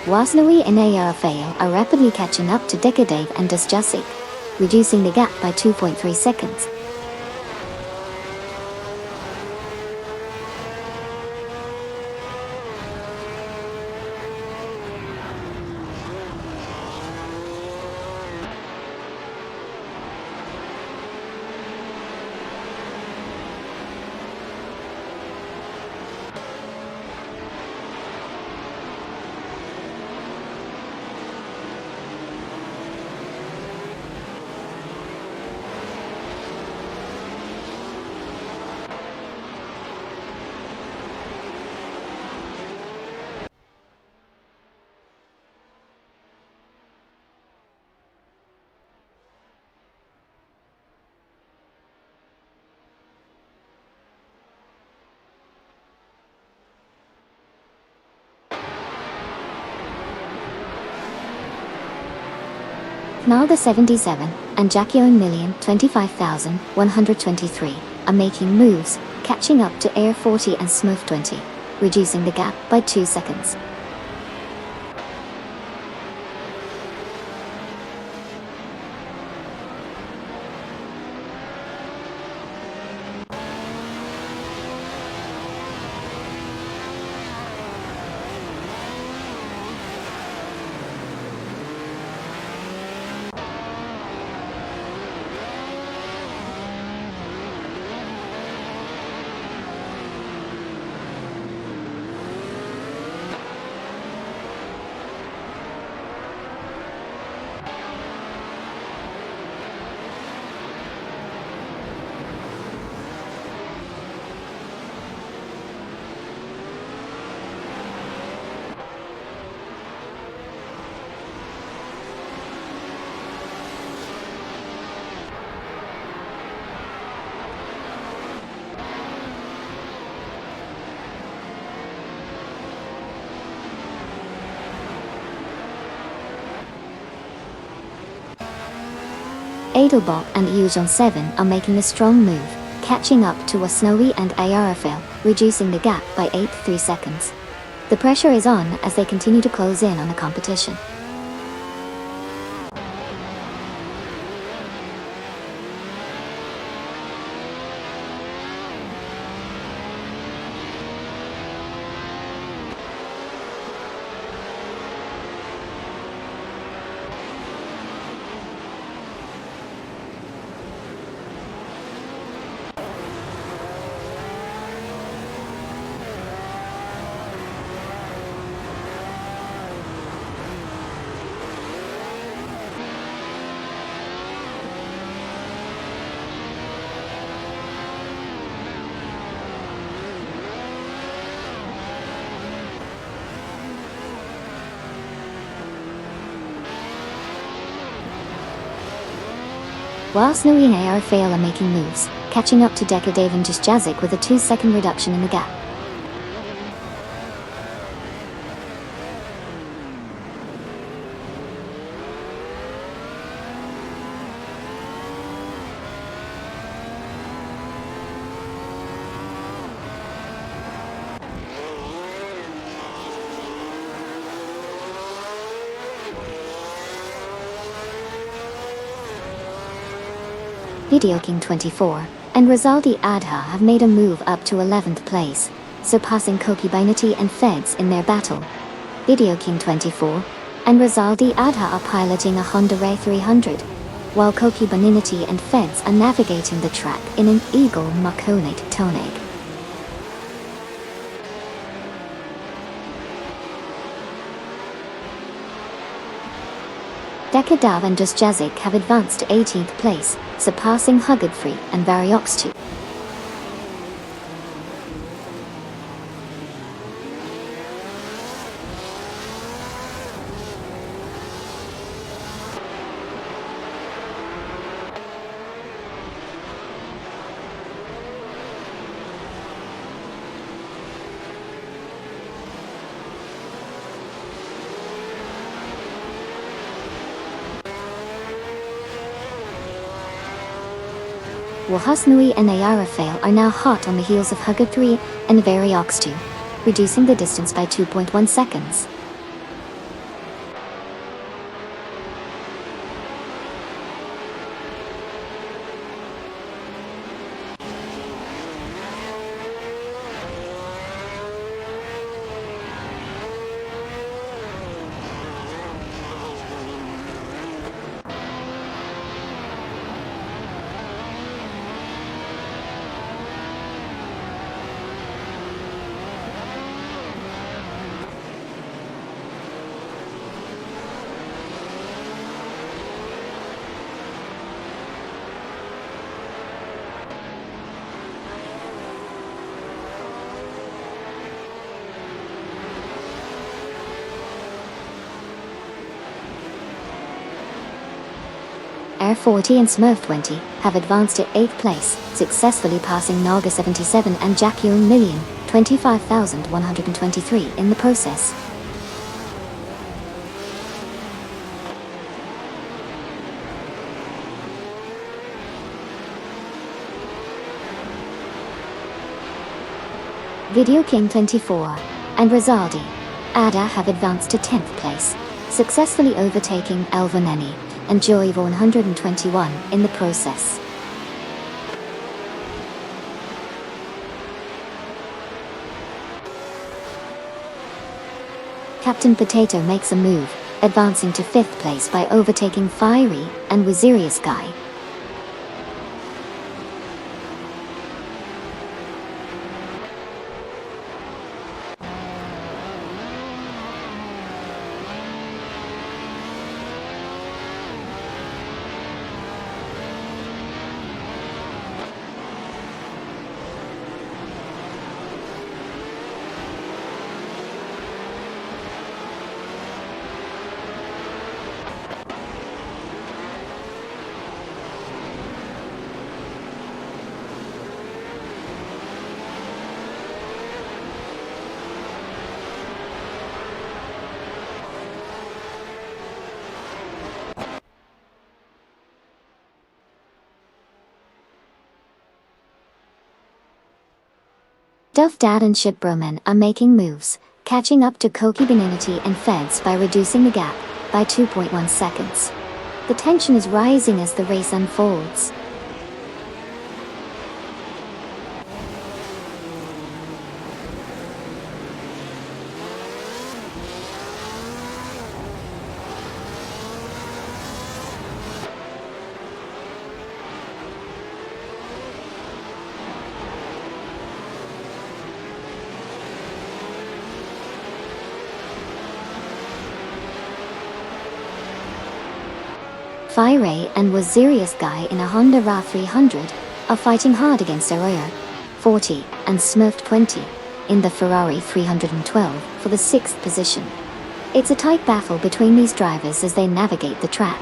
Wasnui and Rafael are rapidly catching up to Decadave and Dusjasic, reducing the gap by 2.3 seconds. Nalda 77 and Jacquio Million 25,123 are making moves, catching up to Air 40 and Smurf 20, reducing the gap by 2 seconds. Edelbach and Eugen 7 are making a strong move, catching up to Wasnowi and Arafel, reducing the gap by 8.3 seconds. The pressure is on as they continue to close in on the competition. whilst Nui and AR fail are making moves, catching up to Deca Dave and Jazik with a 2-second reduction in the gap. Video King 24 and Razaldi Adha have made a move up to 11th place, surpassing Koki Binati and Feds in their battle. Video King 24 and Razaldi Adha are piloting a Honda Ray 300, while Koki Binati and Feds are navigating the track in an Eagle Makonate Toneg. Dekadav and Jazik have advanced to 18th place, surpassing Huggedfree and Variox2. Wahasnui and Ayarafail are now hot on the heels of Hugged3 and Variox2, reducing the distance by 2.1 seconds. Air 40 and Smurf 20 have advanced to 8th place, successfully passing Naga 77 and Jackyun Million, 25,123 in the process. Video King 24 and Razaldi Ada have advanced to 10th place, successfully overtaking Elvaneni and Joiva 121 in the process. Captain Potato makes a move, advancing to 5th place by overtaking Fiery and Wazirius Guy. Duff Dad and Shipbroman are making moves, catching up to Koki Beninity and Feds by reducing the gap by 2.1 seconds. The tension is rising as the race unfolds. Fire and Wazirius Guy in a Honda RA 300 are fighting hard against Aroya 40 and Smurf 20 in the Ferrari 312 for the 6th position. It's a tight battle between these drivers as they navigate the track.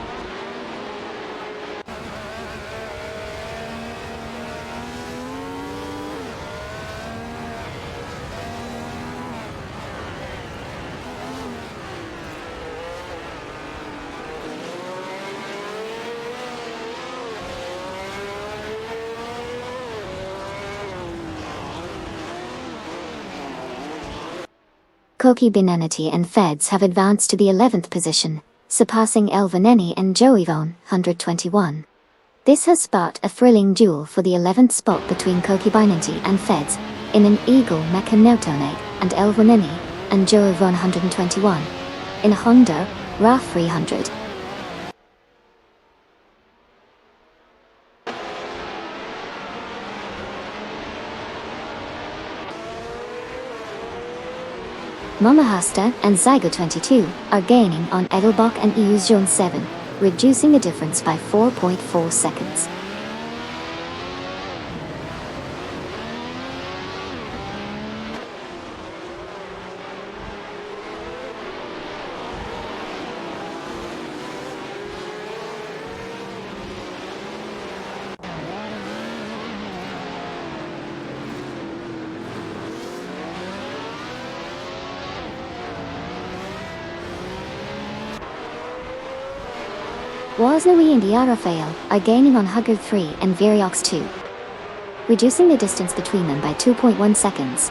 Koki Binenity and Feds have advanced to the 11th position, surpassing Elvaneni and Joivon, 121. This has sparked a thrilling duel for the 11th spot between Koki Binenity and Feds, in an Eagle Mekanotone, and Elvaneni, and Joivon 121. In Honda, RA 300. Momahasta and Zygo 22 are gaining on Edelbach and Zone 7, reducing the difference by 4.4 seconds. Wasnawi and Yarafael are gaining on Hugger 3 and Variox 2, reducing the distance between them by 2.1 seconds.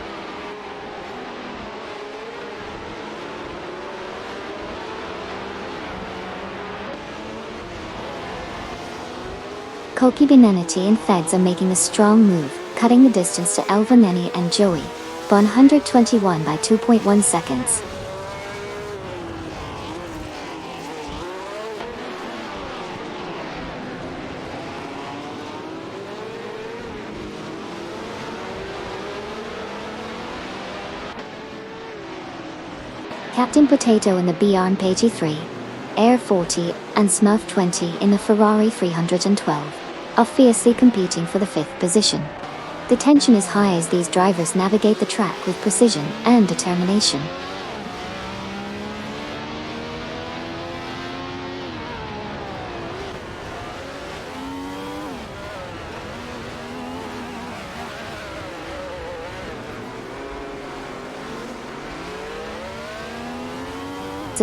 Koki Binenity and Feds are making a strong move, cutting the distance to Elvaneni and Joey, 121 by 2.1 seconds. Captain Potato in the BR Pagey 3, Air 40, and Smurf 20 in the Ferrari 312 are fiercely competing for the 5th position. The tension is high as these drivers navigate the track with precision and determination.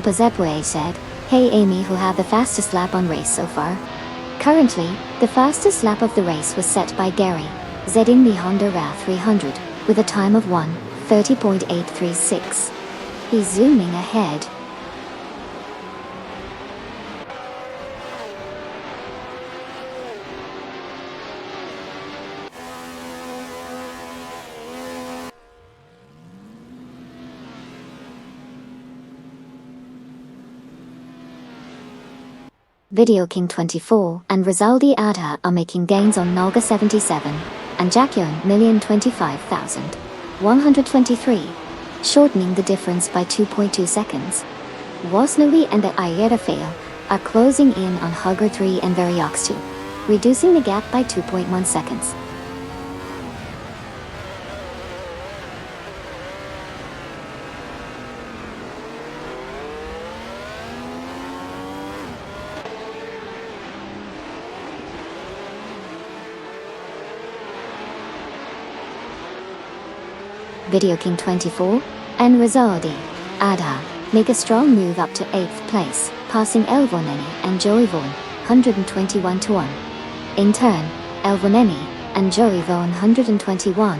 Zepwe said, "Hey Amy, who had the fastest lap on race so far?" Currently, the fastest lap of the race was set by Gary Z in the Honda RA 300, with a time of 1:30.836. He's zooming ahead. Video King 24 and Rizaldi Adha are making gains on Nolga 77 and Jackyone 1,025,123, shortening the difference by 2.2 seconds. Wasnawi and the Ayerafael are closing in on Hugger 3 and Variox 2, reducing the gap by 2.1 seconds. Video King 24 and Rizaldi Adha make a strong move up to 8th place, passing Elvaneni and Joivon 121-1. In turn, Elvaneni and Joivon 121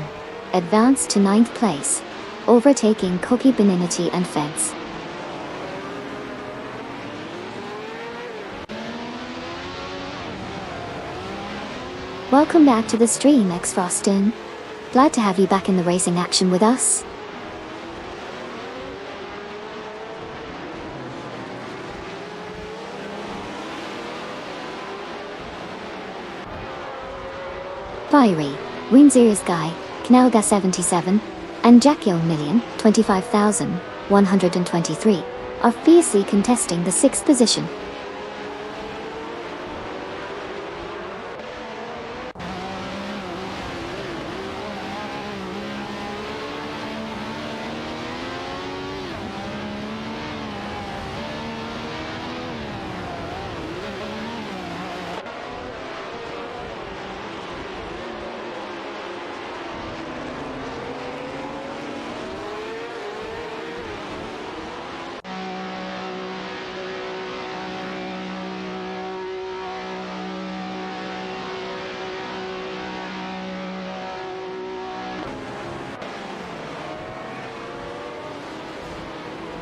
advance to 9th place, overtaking Koki Binenity and Feds. Welcome back to the stream, X Frostin. Glad to have you back in the racing action with us. Fiery, Winzir's Guy, Knelga 77, and Jackyone 1,025,123 are fiercely contesting the 6th position.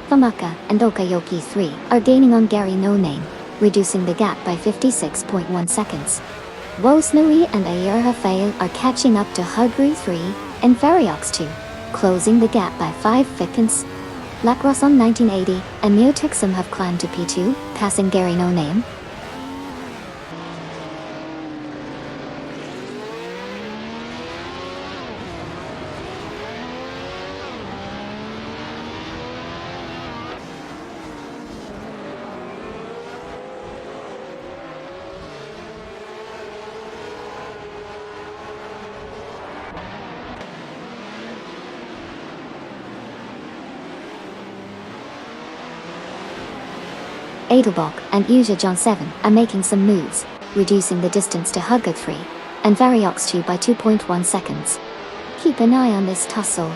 Famaka and Okayoki 3 are gaining on Gary No Name, reducing the gap by 56.1 seconds. Wosnui and Ayurha Fail are catching up to Hugru 3 and Variox 2, closing the gap by 5 seconds. Lacrosson 1980 and Neotexum have climbed to P2, passing Gary No Name. Adelbach and Uja John 7 are making some moves, reducing the distance to Hugger 3 and Variox 2 by 2.1 seconds. Keep an eye on this tussle.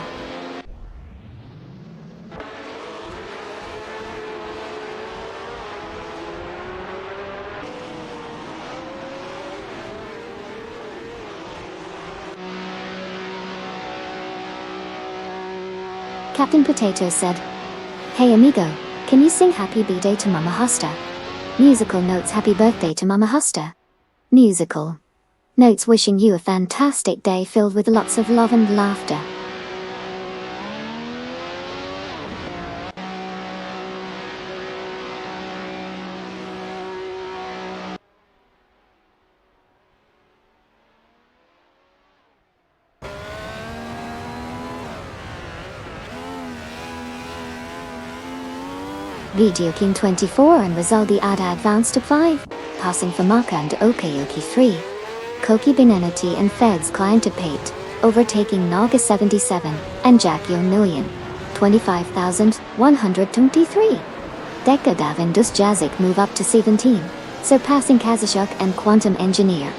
Captain Potato said, "Hey amigo, can you sing Happy B-Day to Mama Hosta?" Musical notes Happy Birthday to Mama Hosta. Musical notes wishing you a fantastic day filled with lots of love and laughter. Video King 24 and Rizaldi Ada advanced to 5, passing Famaka and Okayoki 3. Koki Benenity and Feds climbed to 8, overtaking Naga 77 and Jackyo Million, 25,123. Dekadav and Dusjazik move up to 17, surpassing Kazashuk and Quantum Engineer.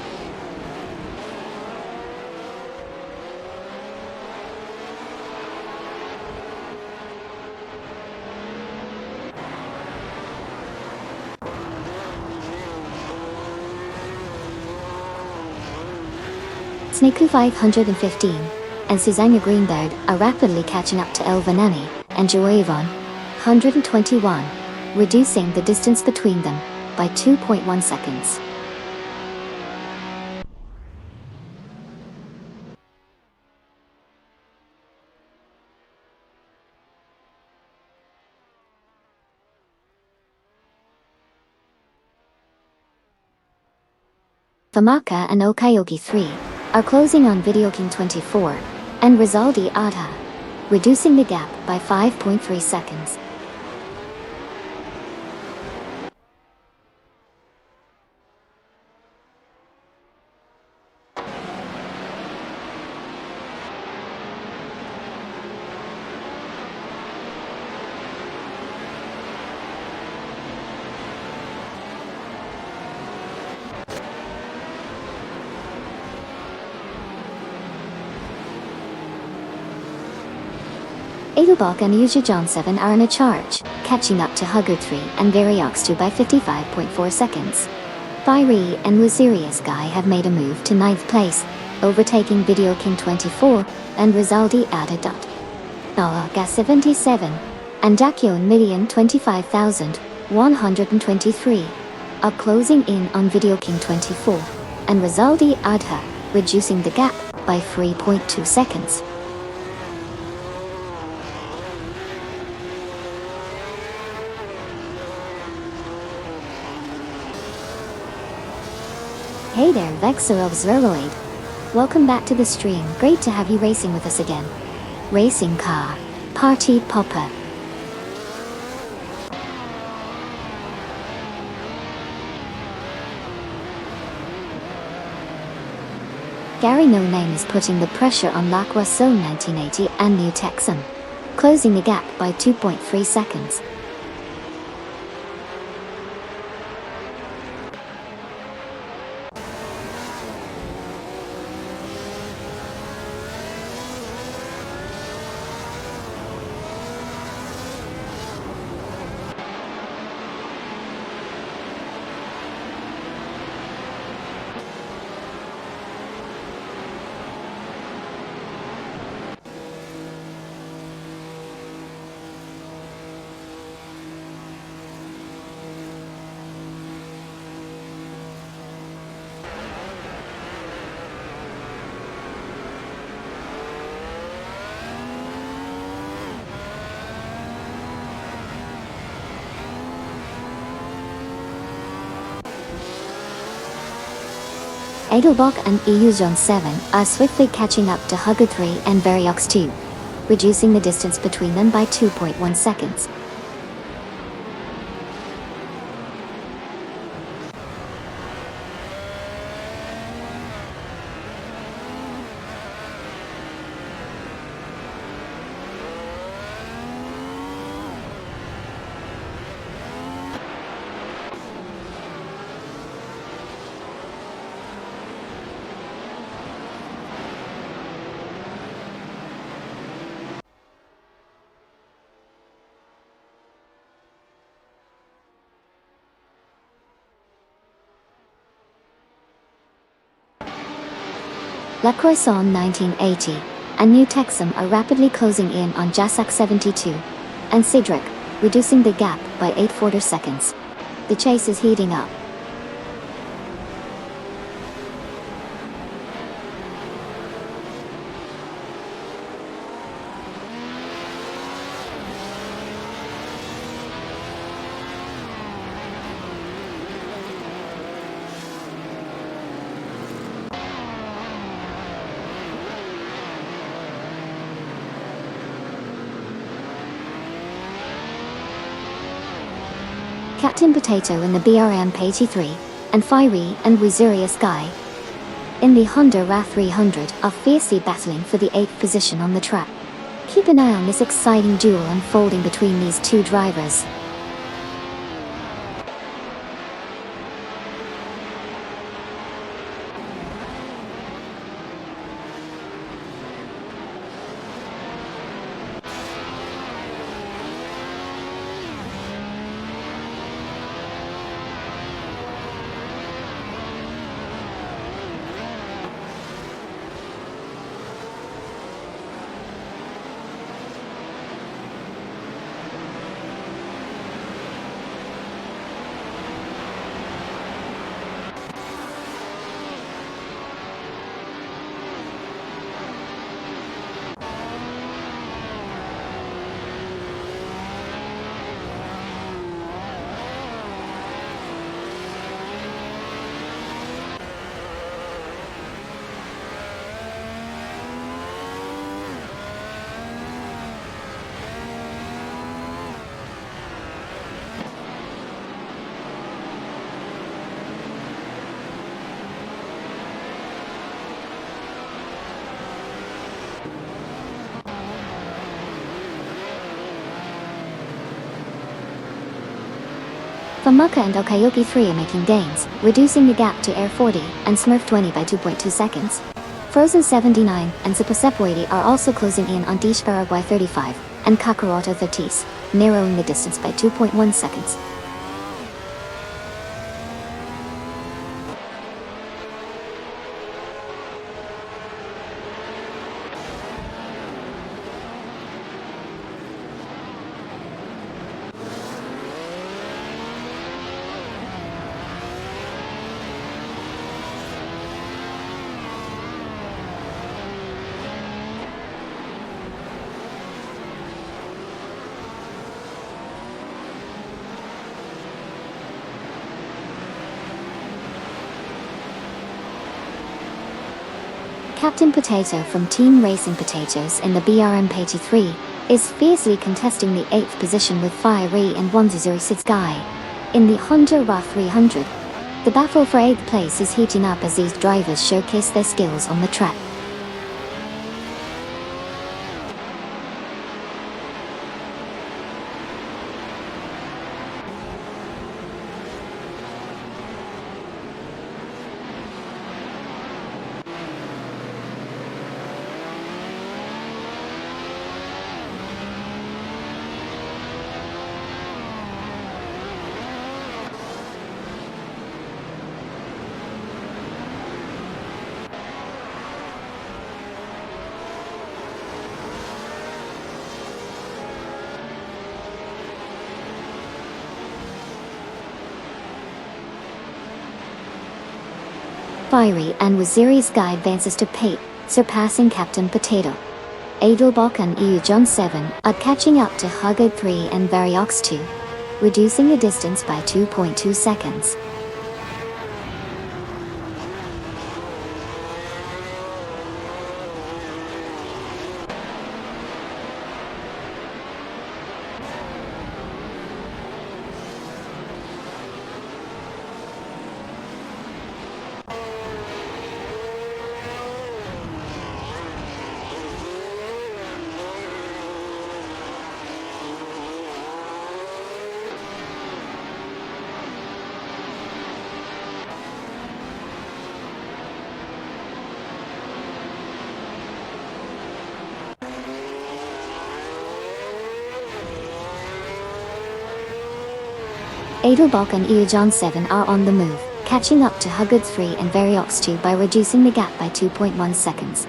Sneaku 515 and Susanna Greenberg are rapidly catching up to Elvanani and Joavon 121, reducing the distance between them by 2.1 seconds. Famaka and Okayoki 3 are closing on Video King 24 and Rizaldi Adha, reducing the gap by 5.3 seconds. Adelbach and Uja John 7 are in a charge, catching up to Hugger 3 and Variox 2 by 55.4 seconds. Fiery and Lusirius Guy have made a move to 9th place, overtaking Video King 24 and Rizaldi Ada. Gas 77 and Dakyon Million 25,123 are closing in on Video King 24 and Rizaldi Adha, reducing the gap by 3.2 seconds. Hey there, Vexer of Zerloid. Welcome back to the stream. Great to have you racing with us again. Racing car. Party popper. Gary No Name is putting the pressure on Lacroisson 1980 and New Texan, closing the gap by 2.3 seconds. Edelbach and Euzon 7 are swiftly catching up to Hugger 3 and Variox 2, reducing the distance between them by 2.1 seconds. La Croissant 1980 and New Texum are rapidly closing in on Jassac 72 and Cedric, reducing the gap by 8/4 seconds. The chase is heating up. Captain Potato in the BRM 83, and Fiery and Wazirious Guy in the Honda RA 300 are fiercely battling for the 8th position on the track. Keep an eye on this exciting duel unfolding between these two drivers. Famukka and Okayoki 3 are making gains, reducing the gap to Air 40 and Smurf 20 by 2.2 seconds. Frozen 79 and Sepwadi are also closing in on Dishvara Y35 and Kakaroto 30s, narrowing the distance by 2.1 seconds. Captain Potato from Team Racing Potatoes in the BRM 83 is fiercely contesting the 8th position with Fiery and Wazirious Guy in the Honda RA 300. The battle for 8th place is heating up as these drivers showcase their skills on the track. Fiery and Wazirious Guy advances to Pate, surpassing Captain Potato. Edelbach and Euzon 7 are catching up to Hugger 3 and Variox 2, reducing the distance by 2.2 seconds. Edelbach and Eojon 7 are on the move, catching up to Huggard 3 and Variox 2 by reducing the gap by 2.1 seconds.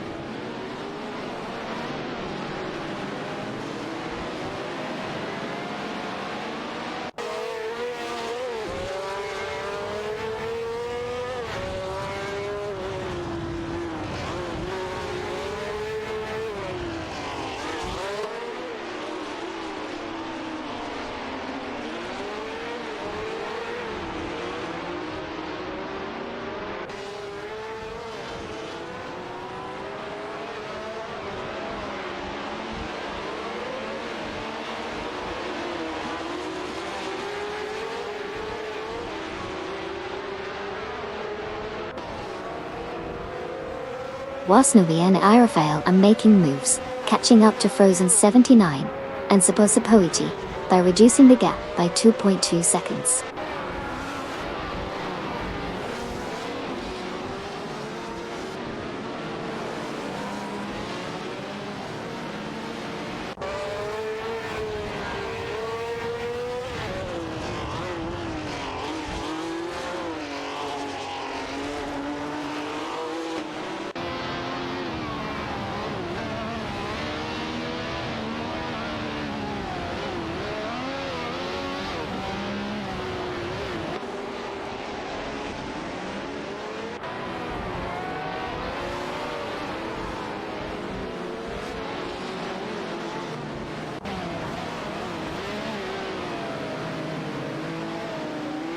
Wasnovi and Aerofail are making moves, catching up to Frozen 79 and Supposepoeti by reducing the gap by 2.2 seconds.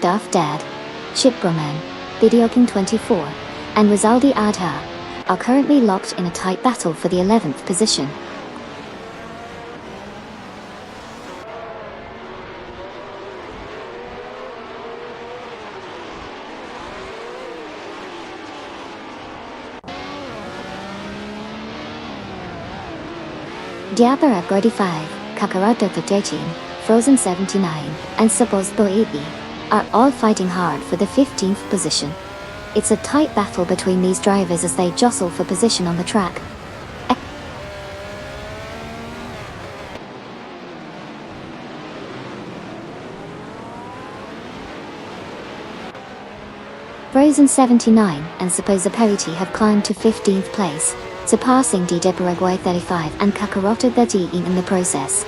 Duff Dad, Shiproman, Videoking 24, and Rizaldi Adha are currently locked in a tight battle for the 11th position. Diabara 35, Kakarado 13, Frozen 79, and Supposepoeti are all fighting hard for the 15th position. It's a tight battle between these drivers as they jostle for position on the track. Frozen 79 and Supposepoeti have climbed to 15th place, surpassing Diabara 35 and Kakarado 13 in the process.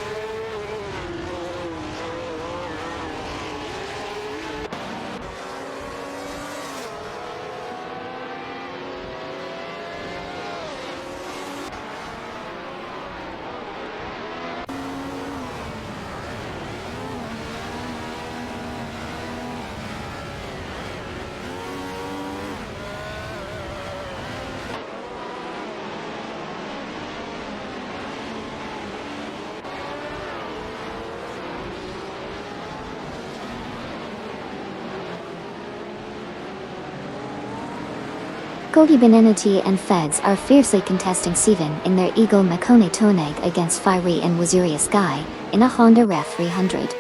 Kogi Benenati and Feds are fiercely contesting Seven in their Eagle Makone Toneg against Fiery and Wazurious Guy in a Honda Ref 300.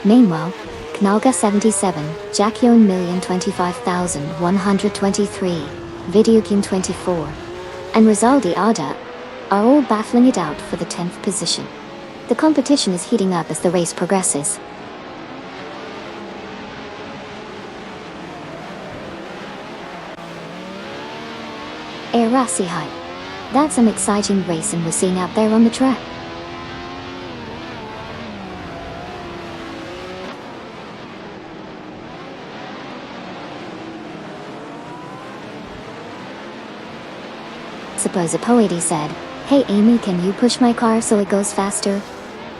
Meanwhile, Knalga 77, Jackyone 1,025,123, Videoking 24, and Rizaldi Ada are all battling it out for the 10th position. The competition is heating up as the race progresses. Erasi hype. That's some exciting racing we're seeing out there on the track. Supposepoeti said, "Hey Amy, can you push my car so it goes faster?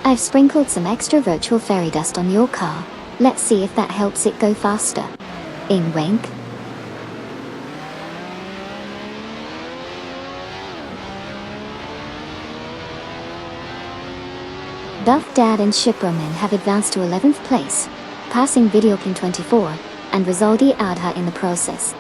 I've sprinkled some extra virtual fairy dust on your car. Let's see if that helps it go faster." In wink. Duff Dad and Shiproman have advanced to 11th place, passing Videoking 24 and Rizaldi Adha in the process.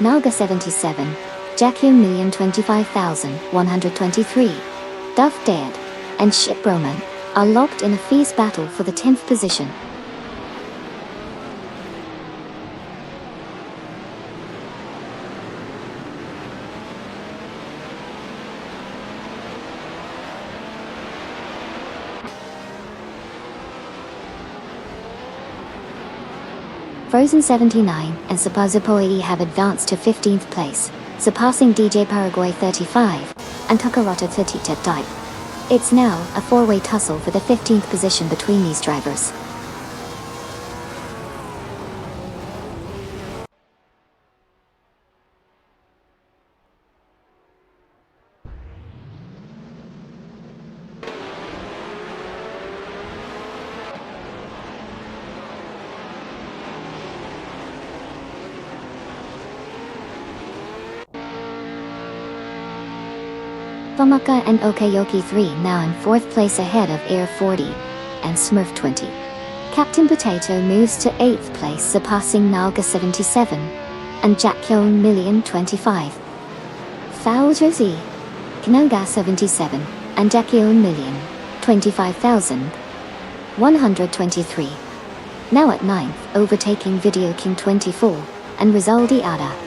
Nalga 77, Jackie 1,025,123, Duff Dead, and Ship Roman are locked in a fierce battle for the 10th position. Frozen 79 and Supazipoi have advanced to 15th place, surpassing DJ Paraguay 35 and Takarata 30 type. It's now a four-way tussle for the 15th position between these drivers. Famaka and Okayoki 3 now in 4th place ahead of Air 40 and Smurf 20. Captain Potato moves to 8th place, surpassing Nalga 77 and Jackyon Million 25. Foul Josie, Kanoga 77 and Jackyon Million 25,123. Now at 9th, overtaking Video King 24 and Rizaldi Ada.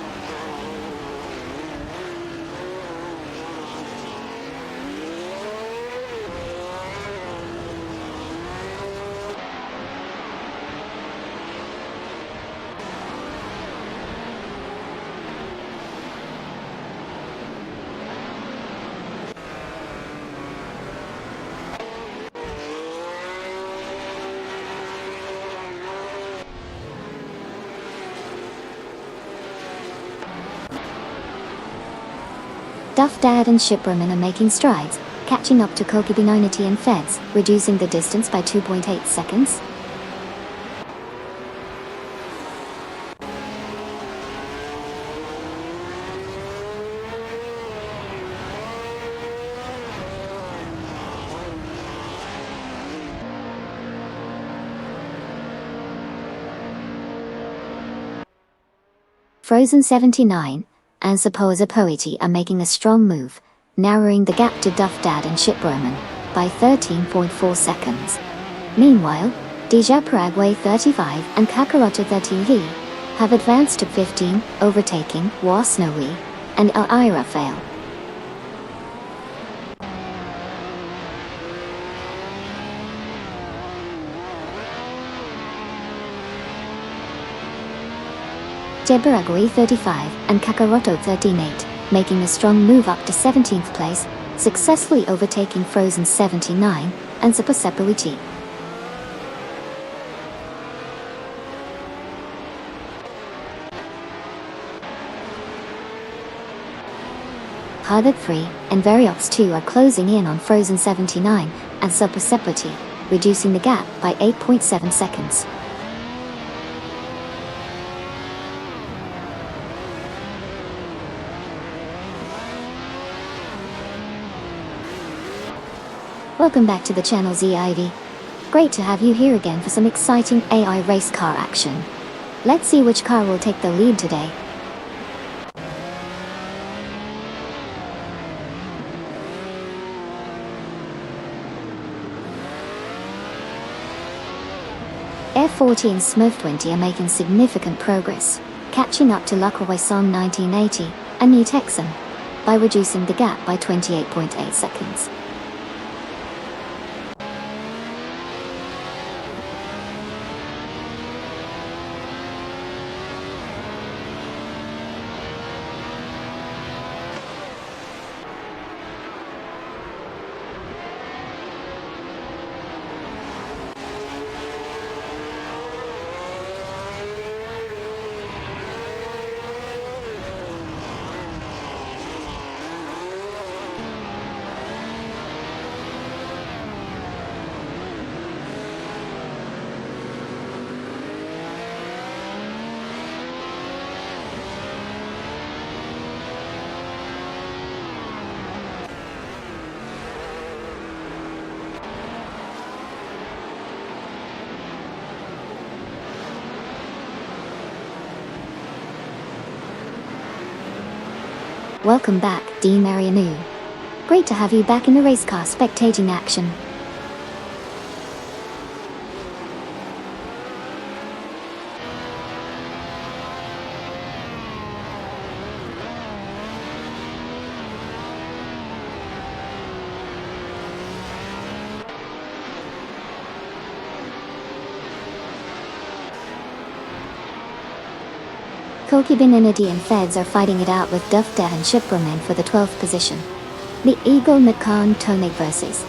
Duff Dad and Shipperman are making strides, catching up to Kokibinonity and Feds, reducing the distance by 2.8 seconds. Frozen 79 and Supposapoeti are making a strong move, narrowing the gap to Duff Dad and Shipperman by 13.4 seconds. Meanwhile, Dija Paraguay 35 and Kakarota 13V have advanced to 15, overtaking Wasnowi and Aira Fail. Paraguay 35 and Kakaroto 13-8, making a strong move up to 17th place, successfully overtaking Frozen 79 and Supposapoeti. Harvard 3 and Variox 2 are closing in on Frozen 79 and Supposapoeti, reducing the gap by 8.7 seconds. Welcome back to the channel ZIV. Great to have you here again for some exciting AI race car action. Let's see which car will take the lead today. F40 and Smurf 20 are making significant progress, catching up to Luckaway-Song 1980 and New Texan by reducing the gap by 28.8 seconds. Welcome back, Dean Marianu. Great to have you back in the race car spectating action. Kokibinity and Feds are fighting it out with Dufte and Shipperman for the 12th position. The Eagle Nakan Tonig vs.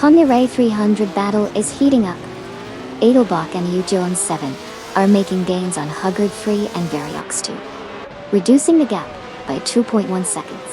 Honore 300 battle is heating up. Edelbach and Yu Jones 7 are making gains on Huggard 3 and Variox 2, reducing the gap by 2.1 seconds.